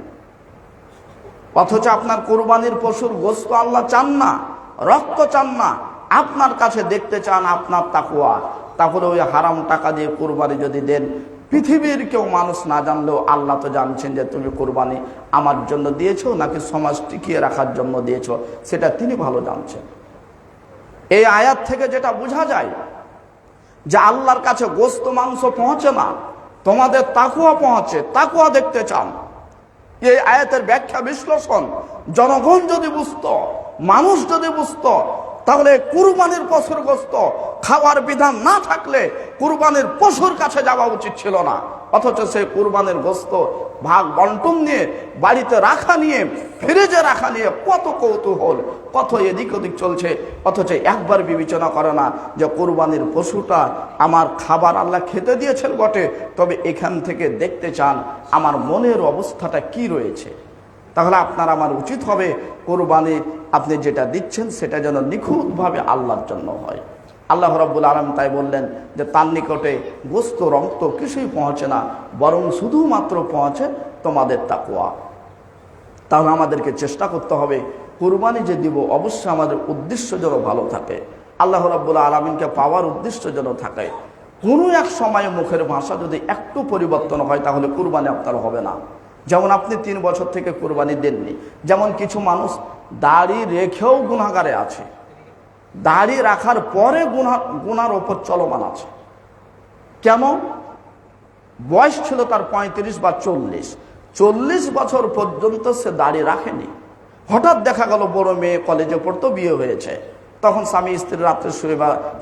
অথচ আপনার কুরবানির পশুর গোশত আল্লাহ চান না, রক্ত চান না, আপনার কাছে দেখতে চান আপনার তাকওয়া। তাহলে ওই হারাম টাকা দিয়ে কুরবানি যদি দেন, পৃথিবীর কেউ মানুষ না জানলেও আল্লাহ তো জানছেন যে তুমি কুরবানি আমার জন্য দিয়েছো নাকি সমাজ টিকিয়ে রাখার জন্য দিয়েছো, সেটা তিনি ভালো জানছেন। এই আয়াত থেকে যেটা বোঝা যায় যে আল্লাহর কাছে গোশত মাংস পৌঁছে না, তোমাদের তাকওয়া পৌঁছে, তাকওয়া দেখতে চান। এই আয়াতের ব্যাখ্যা বিশ্লেষণ জনগণ যদি বুঝতো, মানুষ যদি বুঝতো, তাহলে কুরবানির পশুর গোশত খাওয়ার বিধান না থাকলে কুরবানির পশুর কাছে যাওয়া উচিত ছিল না। অথচ সেই কুরবানির গোশত ভাগ বন্টন নিয়ে, বাড়িতে রাখা নিয়ে, ফ্রিজে রাখা নিয়ে কত কৌতূহল, কত এদিক ওদিক চলছে। অথচ একবার বিবেচনা করে না যে কুরবানির পশুটা আমার খাবার আল্লাহ খেতে দিয়েছেন বটে, তবে এখান থেকে দেখতে চান আমার মনের অবস্থাটা কি রয়েছে। তাহলে আপনার আমার উচিত হবে কুরবানি আপনি যেটা দিচ্ছেন সেটা যেন নিখুঁতভাবে আল্লাহর জন্য হয়। আল্লাহ রাব্বুল আলামিন তাই বললেন যে তার নিকটে গোশত রক্ত কিছুই পৌঁছে না, বরং শুধুমাত্র পৌঁছে তোমাদের তাকওয়া। তাহলে আমাদেরকে চেষ্টা করতে হবে কুরবানি যে দিব অবশ্যই আমাদের উদ্দেশ্য যেন ভালো থাকে, আল্লাহ রাব্বুল আলামিনকে পাওয়ার উদ্দেশ্য যেন থাকে। কোনো এক সময় মুখের ভাষা যদি একটু পরিবর্তন হয় তাহলে কুরবানি আপনার হবে না। যেমন আপনি 3 বছর থেকে কুরবানি দেননি, যেমন কিছু মানুষ দাড়ি রেখেও গুনাহগারে আছে, দাড়ি রাখার পরে গুনার ওপর চলমান আছে। কেন? বয়স ছিল তার 35 বা 40 বছর পর্যন্ত সে দাড়ি রাখেনি। হঠাৎ দেখা গেল বড় মেয়ে কলেজে পড়তো, বিয়ে হয়েছে, তখন স্বামী স্ত্রী রাত্রে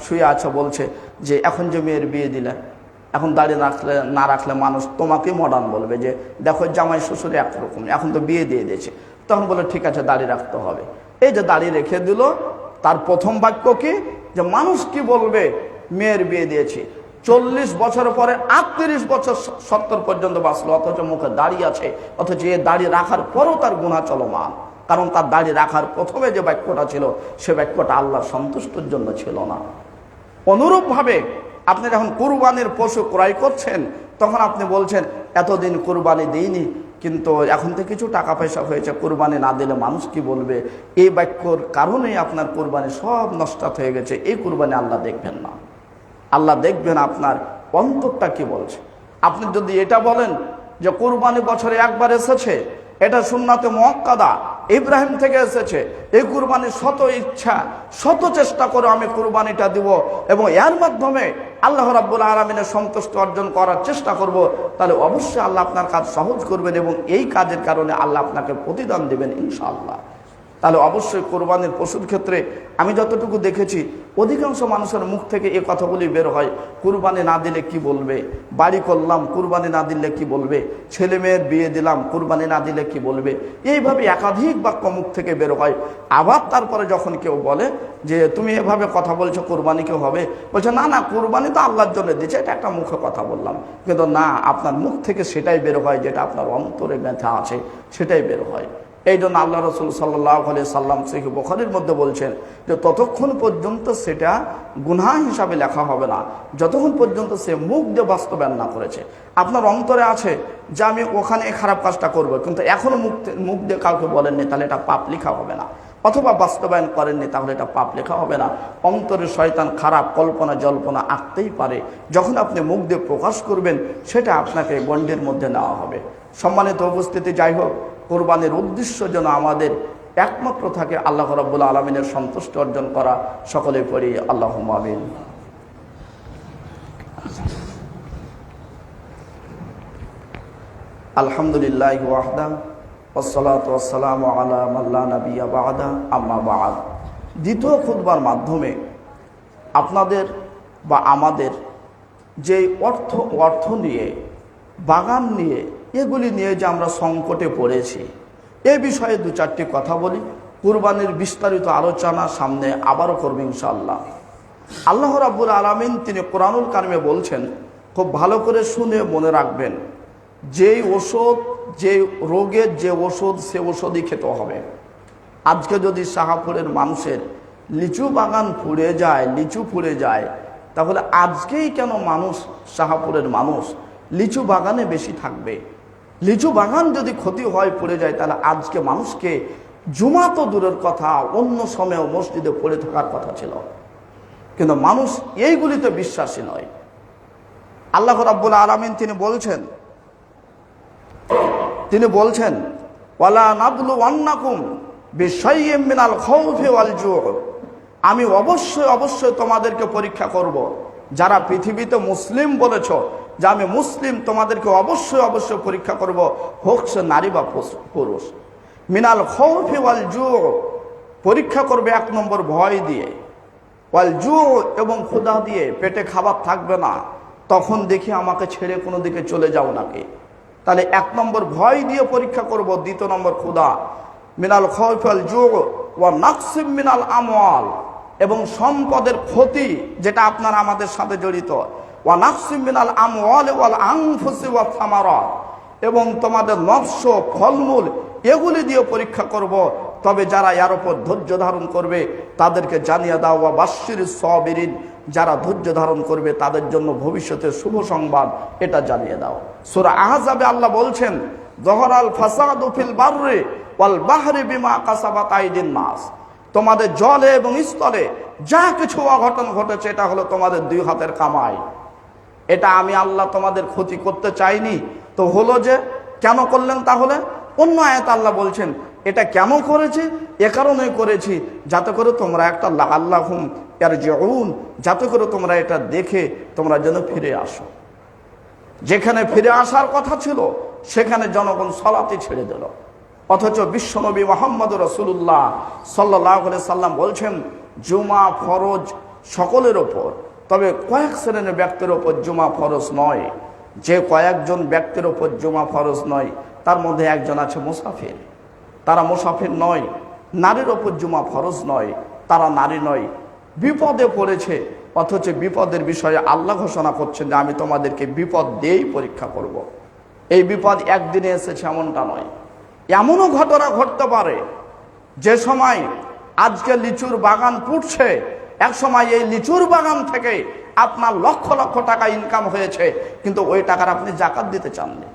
শুয়ে আছে, বলছে যে এখন যে মেয়ের বিয়ে দিলে, এখন দাড়ি না রাখলে মানুষ তোমাকে মডার্ন বলবে যে দেখো জামাই শ্বশুর একরকম, এখন তো বিয়ে দিয়ে দিয়েছে। তখন বলে ঠিক আছে দাড়ি রাখতে হবে। এই যে দাড়ি রেখে দিল, তার প্রথম বাক্য কি যে মানুষ কি বলবে মেয়ের বিয়ে দিয়েছি। 40 বছর পরে 38 বছর 70 পর্যন্ত বাঁচলো, অথচ মুখে দাড়ি আছে, অথচ এ দাড়ি রাখার পরও তার গুনাহ চলমান। কারণ তার দাড়ি রাখার প্রথমে যে বাক্যটা ছিল সে বাক্যটা আল্লাহর সন্তুষ্টির জন্য ছিল না। অনুরূপভাবে আপনি যখন কুরবানির পশু ক্রয় করছেন তখন আপনি বলছেন এতদিন কুরবানি দিইনি, কিন্তু এখন তো কিছু টাকা পয়সা হয়েছে, কুরবানি না দিলে মানুষ কি বলবে। এই বাক্যর কারণেই আপনার কুরবানি সব নষ্ট হয়ে গেছে। এই কুরবানি আল্লাহ দেখবেন না, আল্লাহ দেখবেন আপনার অন্তরটা কি বলছে। আপনি যদি এটা বলেন যে কুরবানি বছরে একবার এসেছে, এটা সুন্নাতে মুআক্কাদা, ইব্রাহিম থেকে এসেছে, এই কুরবানির শত ইচ্ছা শত চেষ্টা করে আমি কুরবানিটা দিব এবং এর মাধ্যমে আল্লাহ রাব্বুল আলামিনের সন্তুষ্টি অর্জন করার চেষ্টা করব, তাহলে অবশ্যই আল্লাহ আপনার কাজ সহজ করবেন এবং এই কাজের কারণে আল্লাহ আপনাকে প্রতিদান দেবেন ইনশাআল্লাহ। তাহলে অবশ্যই কোরবানির পশুর ক্ষেত্রে আমি যতটুকু দেখেছি অধিকাংশ মানুষের মুখ থেকে এই কথাগুলি বের হয়, কুরবানি না দিলে কি বলবে, বাড়ি করলাম কুরবানি না দিলে কি বলবে, ছেলে মেয়ের বিয়ে দিলাম কুরবানি না দিলে কি বলবে, এইভাবে একাধিক বাক্য মুখ থেকে বের হয়। আবার তারপরে যখন কেউ বলে যে তুমি এভাবে কথা বলছো কুরবানি কেউ হবে, বলছে না না কুরবানি তো আল্লাহর জন্য দিচ্ছে, এটা একটা মুখে কথা বললাম। কিন্তু না, আপনার মুখ থেকে সেটাই বের হয় যেটা আপনার অন্তরে ব্যথা আছে, সেটাই বের হয়। এই জন্য আল্লাহ রসুল সাল্লাল্লাহু আলাইহি সাল্লাম সহিহ বুখারীর মধ্যে বলছেন যে ততক্ষণ পর্যন্ত সেটা গুনাহ হিসাবে লেখা হবে না যতক্ষণ পর্যন্ত সে মুখ দিয়ে বাস্তবায়ন না করেছে। আপনার অন্তরে আছে যে আমি ওখানে খারাপ কাজটা করব, কিন্তু এখনো মুখ দিয়ে কাউকে বলেননি, তাহলে এটা পাপ লেখা হবে না। অথবা বাস্তবায়ন করেননি, তাহলে এটা পাপ লেখা হবে না। অন্তরে শয়তান খারাপ কল্পনা জল্পনা আঁকতেই পারে, যখন আপনি মুখ দিয়ে প্রকাশ করবেন সেটা আপনাকে গণ্ডের মধ্যে নেওয়া হবে। সম্মানিত উপস্থিতি, যাই হোক, কোরবানির উদ্দেশ্য যেন আমাদের একমাত্র থাকে আল্লাহ রাব্বুল আলামিনের সন্তুষ্টি অর্জন করা। সকলে পড়ি আল্লাহুম্মা আমিন। আলহামদুলিল্লাহি ওয়াহদা ওয়াসসালাতু ওয়াসসালামু আলা মান লা নাবিয়্যা বা'দা, আম্মা বা'দ। দ্বিতীয় খুতবার মাধ্যমে আপনাদের বা আমাদের যে অর্থ নিয়ে, বাগান নিয়ে, এগুলি নিয়ে যে আমরা সংকটে পড়েছি, এ বিষয়ে দু চারটি কথা বলি। কুরবানির বিস্তারিত আলোচনা সামনে আবারও করব ইনশাআল্লাহ। আল্লাহ রাব্বুল আলামিন তিনি কোরআনুল কারিমে বলছেন, খুব ভালো করে শুনে মনে রাখবেন, যেই ওষুধ, যে রোগের যে ওষুধ, সে ওষুধই খেতে হবে। আজকে যদি শাহপুরের মানুষের লিচু বাগান পুড়ে যায়, লিচু পুড়ে যায়, তাহলে আজকেই কেন মানুষ, শাহপুরের মানুষ লিচু বাগানে বেশি থাকবে? লিচু বাগান যদি ক্ষতি হয়, পড়ে যায়, তাহলে আজকে মানুষকে জুমা তো দূরের কথা, অন্য সময়েও মসজিদে পড়ে থাকার কথা ছিল। কিন্তু মানুষ এইগুলিতে বিশ্বাসী নয়। আল্লাহ রাব্বুল আলামিন তিনি বলছেন ওয়ালা নাবলুওয়ান্নাকুম বিশাইয়্যিম মিনাল খাউফি ওয়াল জু', আমি অবশ্যই তোমাদেরকে পরীক্ষা করব। যারা পৃথিবীতে মুসলিম বলেছ যে আমি মুসলিম, তোমাদেরকে অবশ্যই পরীক্ষা করব, হোক সে নারী বা পুরুষ। মিনাল খাউফি ওয়াল জু', পরীক্ষা করবে এক নম্বর ভয় দিয়ে, ওয়াল জু', এবং ক্ষুধা দিয়ে, পেটে খাবার থাকবে না, তখন দেখি আমাকে ছেড়ে কোনো দিকে চলে যাও নাকি। তাহলে এক নম্বর ভয় দিয়ে পরীক্ষা করব, দ্বিতীয় নম্বর ক্ষুধা। মিনাল খাউফি ওয়াল জু' ওয়া নাকসিম মিনাল আমওয়াল, এবং সম্পদের ক্ষতি যেটা আপনার আমাদের সাথে জড়িত, ওয়া নাকসিম মিনাল আমওয়াল ওয়াল আনফুসি ওয়াস সামারাত, এবং তোমাদের নফস, ফলমূল, এগুলি দিয়ে পরীক্ষা করব। তবে যারা এর উপর ধৈর্য ধারণ করবে তাদেরকে জানিয়ে দাও, ওয়া বাশশিরিস সাবিরিন, যারা ধৈর্য ধারণ করবে তাদের জন্য ভবিষ্যতের শুভ সংবাদ, এটা জানিয়ে দাও। সূরা আহজাবে আল্লাহ বলছেন, যহরাল ফাসাদু ফিল বাররি ওয়াল বাহরি বিমা কাসাবাত আইদিন নাস, তোমাদের জলে এবং স্থলে যা কিছু অঘটন ঘটেছে এটা হলো তোমাদের দুই হাতের কামাই। এটা আমি আল্লাহ তোমাদের ক্ষতি করতে চাইনি, তো হলো যে কেন করলেন? তাহলে অন্য আয়াত আল্লাহ বলছেন এটা কেন করেছি, এ কারণেই করেছি যাতে করে তোমরা একটা লাআল্লাহুম ইয়ারজিউন, যাতে করে তোমরা এটা দেখে তোমরা যেন ফিরে আসো। যেখানে ফিরে আসার কথা ছিল সেখানে জনগণ সালাতই ছেড়ে দিল, অথচ বিশ্বনবী মুহাম্মদ রাসূলুল্লাহ সাল্লাল্লাহু আলাইহি সাল্লাম বলছেন জুমা ফরজ সকলের ওপর, তবে কয়েক শ্রেণীর ব্যক্তির ওপর জুমা ফরজ নয়। যে কয়েকজন ব্যক্তির ওপর জুমা ফরজ নয় তার মধ্যে একজন আছে মুসাফির। তারা মুসাফির নয়। নারীর ওপর জুমা ফরজ নয়, তারা নারী নয়। বিপদে পড়েছে, অথচ বিপদের বিষয়ে আল্লাহ ঘোষণা করছেন যে আমি তোমাদেরকে বিপদ দিয়েই পরীক্ষা করব। এই বিপদ একদিনে এসেছে এমনটা নয়। এমনও ঘটনা ঘটতে পারে যে সময় আজকে লিচুর বাগান পুড়ছে, এক সময় এই লিচুর বাগান থেকে আপনার লক্ষ লক্ষ টাকা ইনকাম হয়েছে, কিন্তু ওই টাকার আপনি যাকাত দিতে চাননি,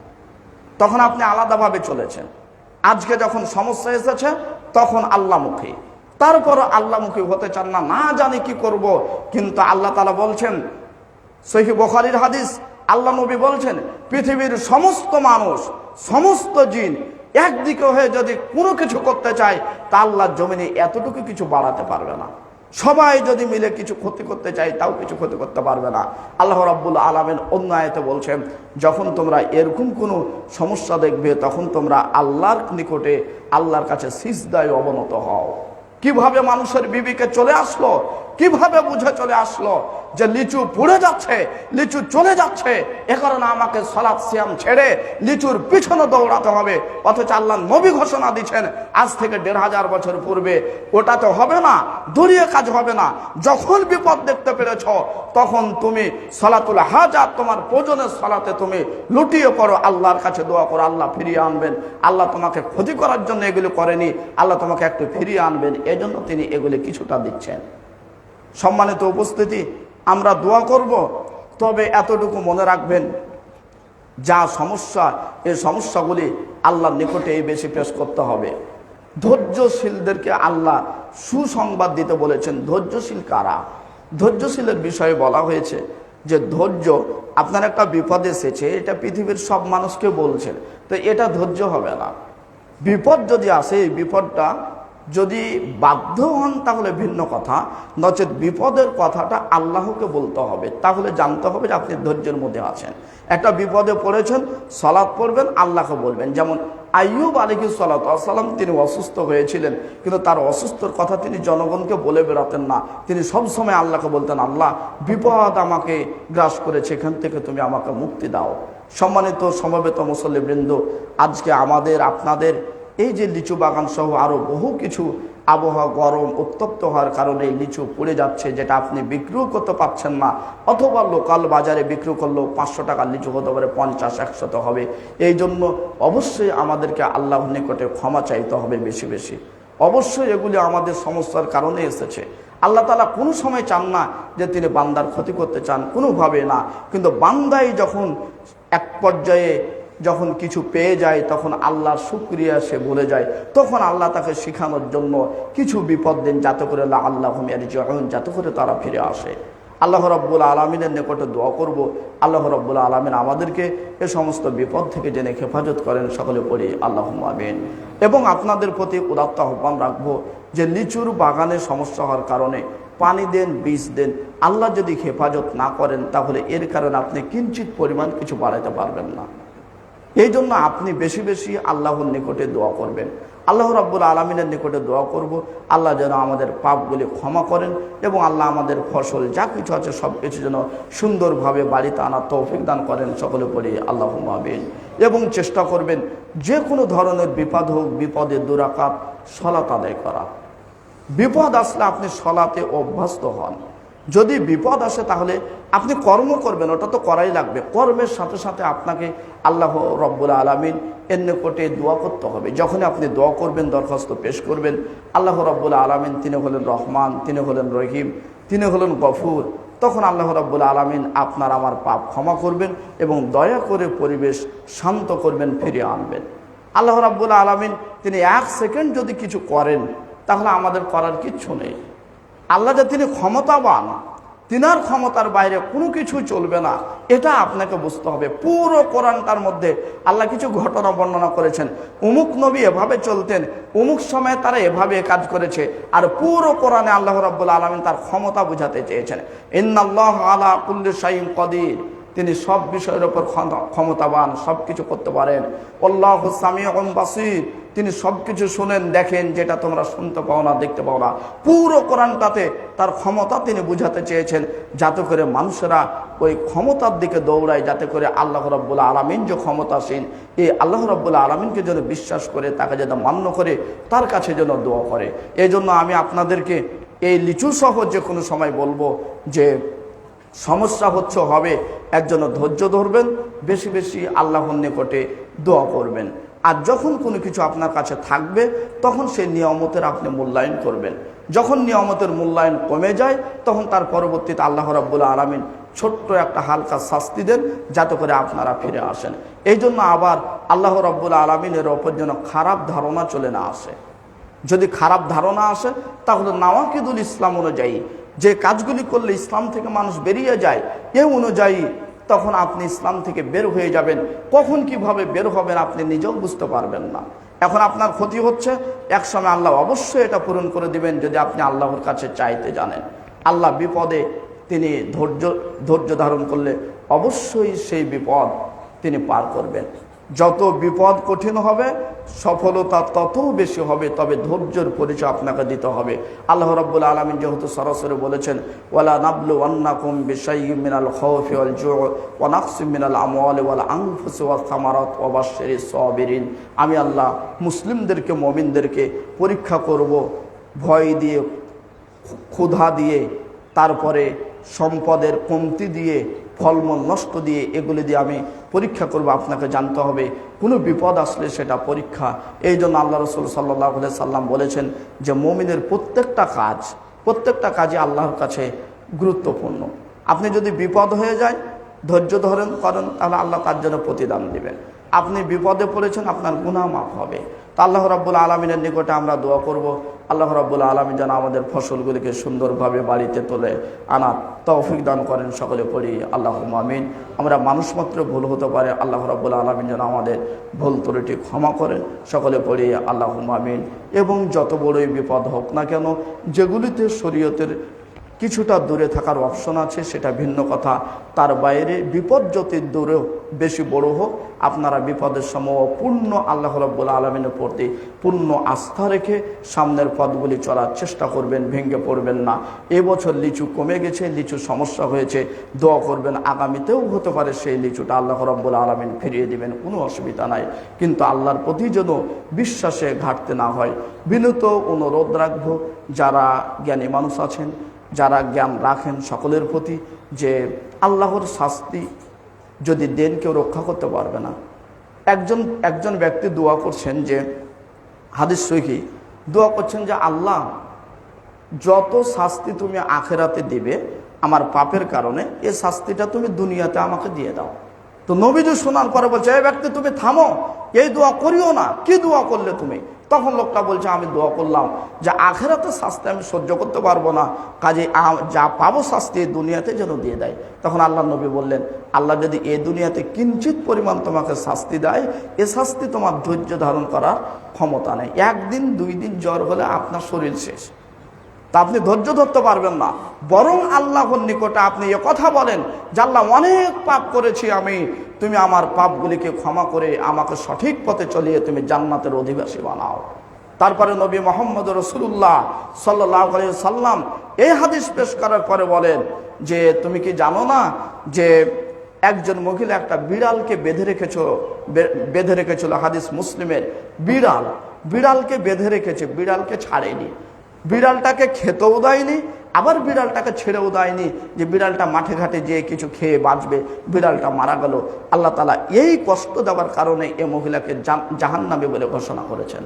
তখন আপনি আলাদাভাবে চলেছেন। আজকে যখন সমস্যা এসেছে তখন আল্লাহমুখী, তারপরও আল্লাহমুখী হতে চান না, না জানি কি করব। কিন্তু আল্লাহ তাআলা বলছেন, সহিহ বুখারীর হাদিস, আল্লাহ নবী বলছেন পৃথিবীর সমস্ত মানুষ, সমস্ত জিন একদিকে হয়ে যদি কোনো কিছু করতে চায় তা আল্লাহর জমিনে এতটুকু কিছু বাড়াতে পারবে না। সবাই যদি মিলে কিছু ক্ষতি করতে চায় তাও কিছু ক্ষতি করতে পারবে না। আল্লাহ রাব্বুল আলামিন অন্য আয়াতে বলছেন, যখন তোমরা এরকম কোনো সমস্যা দেখবে তখন তোমরা আল্লাহর নিকটে, আল্লাহর কাছে সিজদায় অবনত হও। কিভাবে মানুষের বিবেকে চলে আসলো, কিভাবে বুঝে চলে আসলো যে লিচু পুড়ে যাচ্ছে, লিচু চলে যাচ্ছে, এ কারণে আমাকে সালাত সিয়াম ছেড়ে লিচুর পিছনে দৌড়াতে হবে। অথচ আল্লাহ নবী ঘোষণা দিচ্ছেন আজ থেকে 1500 বছর পূর্বে, ওটাতে হবে না, দূরিয়ে কাজ হবে না। যখন বিপদ দেখতে পেরেছ তখন তুমি সালাতুল হাজাত, তোমার প্রয়োজনের সালাতে তুমি লুটিয়ে পড়ো, আল্লাহর কাছে দোয়া করো, আল্লাহ ফিরিয়ে আনবেন। আল্লাহ তোমাকে ক্ষতি করার জন্য এগুলি করেনি, আল্লাহ তোমাকে একটু ফিরিয়ে আনবেন, এজন্য তিনি এগুলি কিছুটা দিচ্ছেন। সম্মানিত উপস্থিতি, আমরা দোয়া করব, তবে এতটুকু মনে রাখবেন, যা সমস্যা, এই সমস্যাগুলি আল্লাহর নিকটে বেশি পেশ করতে হবে। ধৈর্যশীলদেরকে আল্লাহ সুসংবাদ দিতে বলেছেন। ধৈর্যশীল কারা? ধৈর্যশীলের বিষয়ে বলা হয়েছে যে ধৈর্য, আপনার একটা বিপদ এসেছে, এটা পৃথিবীর সব মানুষকে বলছেন, তো এটা ধৈর্য হবে না। বিপদ যদি আসে, এই বিপদটা যদি বাধ্য হন তাহলে ভিন্ন কথা, নচেত বিপদের কথাটা আল্লাহকে বলতে হবে, তাহলে জানতে হবে যে আপনি ধৈর্যের মধ্যে আছেন। একটা বিপদে পড়েছেন, সালাত পড়বেন, আল্লাহকে বলবেন। যেমন আইয়ুব আলাইহিস সালাতু ওয়াস সালাম, তিনি অসুস্থ হয়েছিলেন, কিন্তু তার অসুস্থর কথা তিনি জনগণকে বলে বেড়াতেন না, তিনি সবসময় আল্লাহকে বলতেন, আল্লাহ বিপদ আমাকে গ্রাস করেছে, এখান থেকে তুমি আমাকে মুক্তি দাও। সম্মানিত সমবেত মুসল্লিবৃন্দ, আজকে আমাদের আপনাদের এই যে লিচু বাগান সহ আরো বহু কিছু, আবহাওয়া গরম উত্তপ্ত হওয়ার কারণে লিচু পড়ে যাচ্ছে, যেটা আপনি বিক্রিও করতে পারছেন না, অথবা লোকাল বাজারে বিক্রি করলেও 500 টাকার লিচু হতে পারে 50-100 হবে। এই জন্য অবশ্যই আমাদেরকে আল্লাহর নিকটে ক্ষমা চাইতে হবে বেশি বেশি। অবশ্যই এগুলি আমাদের সমস্যার কারণে এসেছে। আল্লাহ তাআলা কোনো সময় চান না যে তিনি বান্দার ক্ষতি করতে চান, কোনোভাবে না। কিন্তু বান্দাই যখন এক পর্যায়ে যখন কিছু পেয়ে যায়, তখন আল্লাহর শুকরিয়া সে ভুলে যায়, তখন আল্লাহ তাকে শেখানোর জন্য কিছু বিপদ দেন, যাতে করে আল্লাহুম ইয়ারজিউন, যাতে করে তারা ফিরে আসে। আল্লাহ রাব্বুল আলামিনের নিকটে দোয়া করব, আল্লাহ রাব্বুল আলামিন আমাদেরকে এ সমস্ত বিপদ থেকে জেনে হেফাজত করেন। সকলে পড়ি আল্লাহুম্মা আমিন। এবং আপনাদের প্রতি উদাত্ত আহ্বান রাখবো যে লিচুর বাগানে সমস্যা হওয়ার কারণে পানি দেন, বীজ দেন, আল্লাহ যদি হেফাজত না করেন তাহলে এর কারণে আপনি কিঞ্চিত পরিমাণ কিছু বাড়াতে পারবেন না। এই জন্য আপনি বেশি বেশি আল্লাহর নিকটে দোয়া করবেন। আল্লাহ রাব্বুল আলামিনের নিকটে দোয়া করব, আল্লাহ যেন আমাদের পাপগুলি ক্ষমা করেন এবং আল্লাহ আমাদের ফসল যা কিছু আছে সব কিছু যেন সুন্দরভাবে বাড়িতে আনার তৌফিক দান করেন। সকলে পড়ি আল্লাহুম্মা আমিন। এবং চেষ্টা করবেন যে কোনো ধরনের বিপদ হোক, বিপদে দুরাকাত সালাত আদায় করা। বিপদ আসলে আপনি সালাতে অভ্যস্ত হন। যদি বিপদ আসে তাহলে আপনি কর্ম করবেন, ওটা তো করাই লাগবে। কর্মের সাথে সাথে আপনাকে আল্লাহ রাব্বুল আলামিন এর নিকটে দোয়া করতে হবে। যখন আপনি দোয়া করবেন, দরখাস্ত পেশ করবেন, আল্লাহ রাব্বুল আলামিন তিনি হলেন রহমান, তিনি হলেন রহিম, তিনি হলেন গফুর, তখন আল্লাহ রাব্বুল আলামিন আপনার আমার পাপ ক্ষমা করবেন এবং দয়া করে পরিবেশ শান্ত করবেন, ফিরিয়ে আনবেন। আল্লাহ রাব্বুল আলামিন তিনি 1 সেকেন্ড যদি কিছু করেন তাহলে আমাদের করার কিচ্ছু নেই। আল্লাহ যে তিনি ক্ষমতাবান, তিনার ক্ষমতার বাইরে কোনো কিছু চলবে না, এটা আপনাকে বুঝতে হবে। পুরো কোরআনটার মধ্যে আল্লাহ কিছু ঘটনা বর্ণনা করেছেন, অমুক নবী এভাবে চলতেন, অমুক সময়ে তারা এভাবে কাজ করেছে। আর পুরো কোরআনে আল্লাহ রাব্বুল আলামিন তার ক্ষমতা বোঝাতে চেয়েছেন। ইন্নাল্লাহু আলা কুল্লি শাইইন কাদির, তিনি সব বিষয়ের উপর ক্ষমতাবান, সব কিছু করতে পারেন। আল্লাহু সামিউন বাসীর, তিনি সব কিছু শুনেন, দেখেন, যেটা তোমরা শুনতে পাও না, দেখতে পাও না। পুরো কোরআনটাতে তার ক্ষমতা তিনি বুঝাতে চেয়েছেন, যাতে করে মানুষেরা ওই ক্ষমতার দিকে দৌড়ায়, যাতে করে আল্লাহ রাব্বুল আলামিন যে ক্ষমতাসীন, এই আল্লাহ রাব্বুল আলামিনকে যেন বিশ্বাস করে, তাকে যেন মান্য করে, তার কাছে যেন দোয়া করে। এই জন্য আমি আপনাদেরকে এই লিচু সহ যে কোনো সময় বলবো যে সমস্যা হচ্ছে হবে, এর জন্য ধৈর্য ধরবেন, বেশি বেশি আল্লাহর নিকটে দোয়া করবেন। আর যখন কোনো কিছু আপনার কাছে থাকবে তখন সেই নিয়ামতের আপনি মূল্যায়ন করবেন। যখন নিয়ামতের মূল্যায়ন কমে যায় তখন তার পরবর্তীতে আল্লাহ রাব্বুল আলামিন ছোট্ট একটা হালকা শাস্তি দেন, যাতে করে আপনারা ফিরে আসেন। এই জন্য আবার আল্লাহ রাব্বুল আলামিনের ওপর যেন খারাপ ধারণা চলে না আসে। যদি খারাপ ধারণা আসে তাহলে নাওয়াকিদুল ইসলাম অনুযায়ী যে কাজগুলি করলে ইসলাম থেকে মানুষ বেরিয়ে যায়, এ অনুযায়ী তখন আপনি ইসলাম থেকে বের হয়ে যাবেন। কখন কিভাবে বের হবেন আপনি নিজেও বুঝতে পারবেন না। এখন আপনার ক্ষতি হচ্ছে, একসময় আল্লাহ অবশ্যই এটা পূরণ করে দিবেন যদি আপনি আল্লাহর কাছে চাইতে জানেন। আল্লাহ বিপদে তিনি ধৈর্য ধারণ করলে অবশ্যই সেই বিপদ তিনি পার করবেন। যত বিপদ কঠিন হবে সফলতা তত বেশি হবে, তবে ধৈর্যের পরিচয় আপনাকে দিতে হবে। আল্লাহ রাব্বুল আলামিন যেহেতু সরাসরি বলেছেন, ওয়ালা নাবলুওয়ান্নাকুম বিশাইয়্যিম মিনাল খাউফি ওয়াল জুউ ওয়া নাকসিম মিনাল আমওয়ালি ওয়াল আনফুসি ওয়াস সামারাত ওয়া বাশশিরিস সাবিরিন। আমি আল্লাহ মুসলিমদেরকে, মুমিনদেরকে পরীক্ষা করব ভয় দিয়ে, ক্ষুধা দিয়ে, তারপরে সম্পদের কমতি দিয়ে, ফলমূল নষ্ট দিয়ে, এগুলি দিয়ে আমি পরীক্ষা করব। আপনাকে জানতে হবে কোনো বিপদ আসলে সেটা পরীক্ষা। এই জন্য আল্লাহ রসুল সাল্লাল্লাহু আলাইহি সাল্লাম বলেছেন যে মুমিনের প্রত্যেকটা কাজই আল্লাহর কাছে গুরুত্বপূর্ণ। আপনি যদি বিপদ হয়ে যায়, ধৈর্য করেন, তাহলে আল্লাহ তার জন্য প্রতিদান দিবেন। আপনি বিপদে পড়েছেন, আপনার গুনাহ মাফ হবে। তা আল্লাহ রাব্বুল আলামিনের নিকটে আমরা দোয়া করব, আল্লাহ রাব্বুল আলামিন যেন আমাদের ফসলগুলিকে সুন্দরভাবে বাড়িতে তোলে আনার তৌফিক দান করেন। সকলে পড়ি আল্লাহুম্মা আমিন। আমরা মানুষ মাত্র ভুল হতে পারে, আল্লাহ রাব্বুল আলামিন যেন আমাদের ভুল ত্রুটি ক্ষমা করেন। সকলে পড়ি আল্লাহুম্মা আমিন। এবং যত বড়ই বিপদ হোক না কেন, যেগুলিতে শরীয়তের কিছুটা দূরে থাকার অপশন আছে সেটা ভিন্ন কথা, তার বাইরে বিপদ যত দূরেও বেশি বড় হোক, আপনারা বিপদের সময় পূর্ণ আল্লাহ রাব্বুল আলামিনের প্রতি পূর্ণ আস্থা রেখে সামনের পথগুলি চলার চেষ্টা করবেন, ভেঙে পড়বেন না। এবছর লিচু কমে গেছে, লিচু সমস্যা হয়েছে, দোয়া করবেন আগামীতেও হতে পারে সেই লিচুটা আল্লাহ রাব্বুল আলামিন ফিরিয়ে দিবেন, কোনো অসুবিধা নাই। কিন্তু আল্লাহর প্রতি যেন বিশ্বাসে ঘাটতে না হয়। বিনীত অনুরোধ রাখবো যারা জ্ঞানী মানুষ আছেন, যারা জ্ঞান রাখেন, সকলের প্রতি যে আল্লাহর শাস্তি যদি দেন কেউ রক্ষা করতে পারবে না। একজন ব্যক্তি দোয়া করছেন, যে হাদিস সহিহ, দোয়া করছেন যে আল্লাহ যত শাস্তি তুমি আখেরাতে দিবে আমার পাপের কারণে, এই শাস্তিটা তুমি দুনিয়াতে আমাকে দিয়ে দাও। তো নবীজি শোনার পরে বলছে, এই ব্যক্তি তুমি থামো, এই দোয়া করিও না। কি দোয়া করলে তুমি? তখন লোকটা বলছে, আমি দোয়া করলাম যে আখেরাতে শাস্তি আমি সহ্য করতে পারবো না, কাজে যা পাবো শাস্তি এই দুনিয়াতে যেন দিয়ে দেয়। তখন আল্লাহ নবী বললেন, আল্লাহ যদি এই দুনিয়াতে কিঞ্চিত পরিমাণ তোমাকে শাস্তি দেয়, এ শাস্তি তোমার ধৈর্য ধারণ করার ক্ষমতা নেই। একদিন 2 দিন জ্বর হলে আপনার শরীর শেষ, তা আপনি ধৈর্য ধরতে পারবেন না। বরং আল্লাহর নিকটে আপনি এ কথা বলেন যে আল্লাহ অনেক পাপ করেছি আমি, তুমি আমার পাপগুলিকে ক্ষমা করে আমাকে সঠিক পথে চলিয়ে তুমি জান্নাতের অধিবাসী বানাও। তারপরে নবী মুহাম্মদ রাসূলুল্লাহ সাল্লাল্লাহু আলাইহি সাল্লাম এই হাদিস পেশ করার পরে বলেন যে তুমি কি জানো না যে একজন মহিলা একটা বিড়ালকে বেঁধে রেখেছিল। হাদিস মুসলিমের। বিড়ালকে বেঁধে রেখেছে, বিড়ালকে ছাড়েনি, বিড়ালটাকে খেতেও দেয়নি, আবার বিড়ালটাকে ছেড়েও দেয়নি যে বিড়ালটা মাঠে ঘাটে যেয়ে কিছু খেয়ে বাঁচবে। বিড়ালটা মারা গেল। আল্লাহ তাআলা এই কষ্ট দেওয়ার কারণে এই মহিলাকে জাহান্নামী বলে ঘোষণা করেছেন।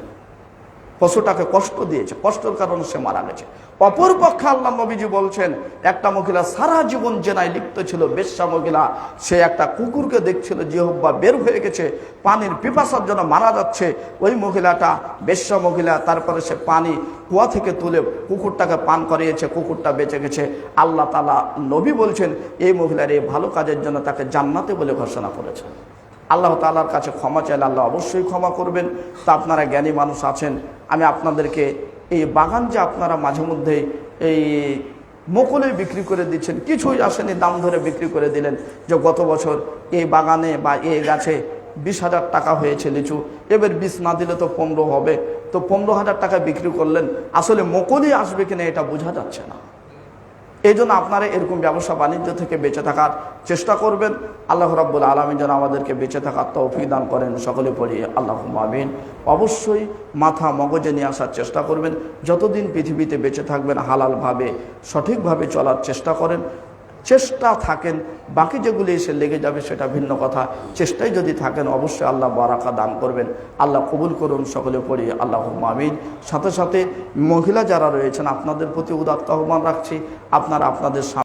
পশুটাকে কষ্ট দিয়েছে, কষ্টের কারণে সে মারা গেছে। অপর পক্ষে আল্লাহ নবীজি বলছেন, একটা মহিলা সারা জীবন জেনায় লিপ্ত ছিল, বেশ্যা মহিলা। সে একটা কুকুরকে দেখছিল, জিহ্বা বের হয়ে গেছে, পানির পিপাসার জন্য মারা যাচ্ছে। ওই মহিলাটা বেশ্যা মহিলা, তারপরে সে পানি কুয়া থেকে তুলে কুকুরটাকে পান করিয়েছে, কুকুরটা বেঁচে গেছে। আল্লাহ তাআলা নবী বলছেন এই মহিলার এই ভালো কাজের জন্য তাকে জান্নাতে বলে ঘোষণা করেছেন। আল্লাহ তাআলার কাছে ক্ষমা চাইলে আল্লাহ অবশ্যই ক্ষমা করবেন। তা আপনারা জ্ঞানী মানুষ আছেন, আমি আপনাদেরকে এই বাগান যে আপনারা মাঝে মধ্যে এই মোকলে বিক্রি করে দিচ্ছেন, কিছুই আসেনি, দাম ধরে বিক্রি করে দিলেন, যে গত বছর এই বাগানে বা এই গাছে 20,000 টাকা হয়েছে লিচু, এবার 20 না দিলে তো 15 হবে, তো 15,000 টাকা বিক্রি করলেন। আসলে মোকলই আসবে কিনা এটা বোঝা যাচ্ছে না। এই জন্য আপনারা এরকম ব্যবসা বাণিজ্য থেকে বেঁচে থাকার চেষ্টা করবেন। আল্লাহ রাব্বুল আলামিন যেন আমাদেরকে বেঁচে থাকার তৌফিক দান করেন। সকলে পড়ি আল্লাহুম্মা আমিন। অবশ্যই মাথা মগজে নিয়ে আসার চেষ্টা করবেন। যতদিন পৃথিবীতে বেঁচে থাকবেন হালালভাবে সঠিকভাবে চলার চেষ্টা করেন, চেষ্টা থাকেন। বাকি যেগুলি এসে লেগে যাবে সেটা ভিন্ন কথা। চেষ্টায় যদি থাকেন অবশ্যই আল্লাহ বারাকা দান করবেন। আল্লাহ কবুল করুন। সকলে পড়ি আল্লাহুম্মা আমিন। সাথে সাথে মহিলা যারা রয়েছেন আপনাদের প্রতি উদাত্ত আহ্বান রাখছি, আপনারা আপনাদের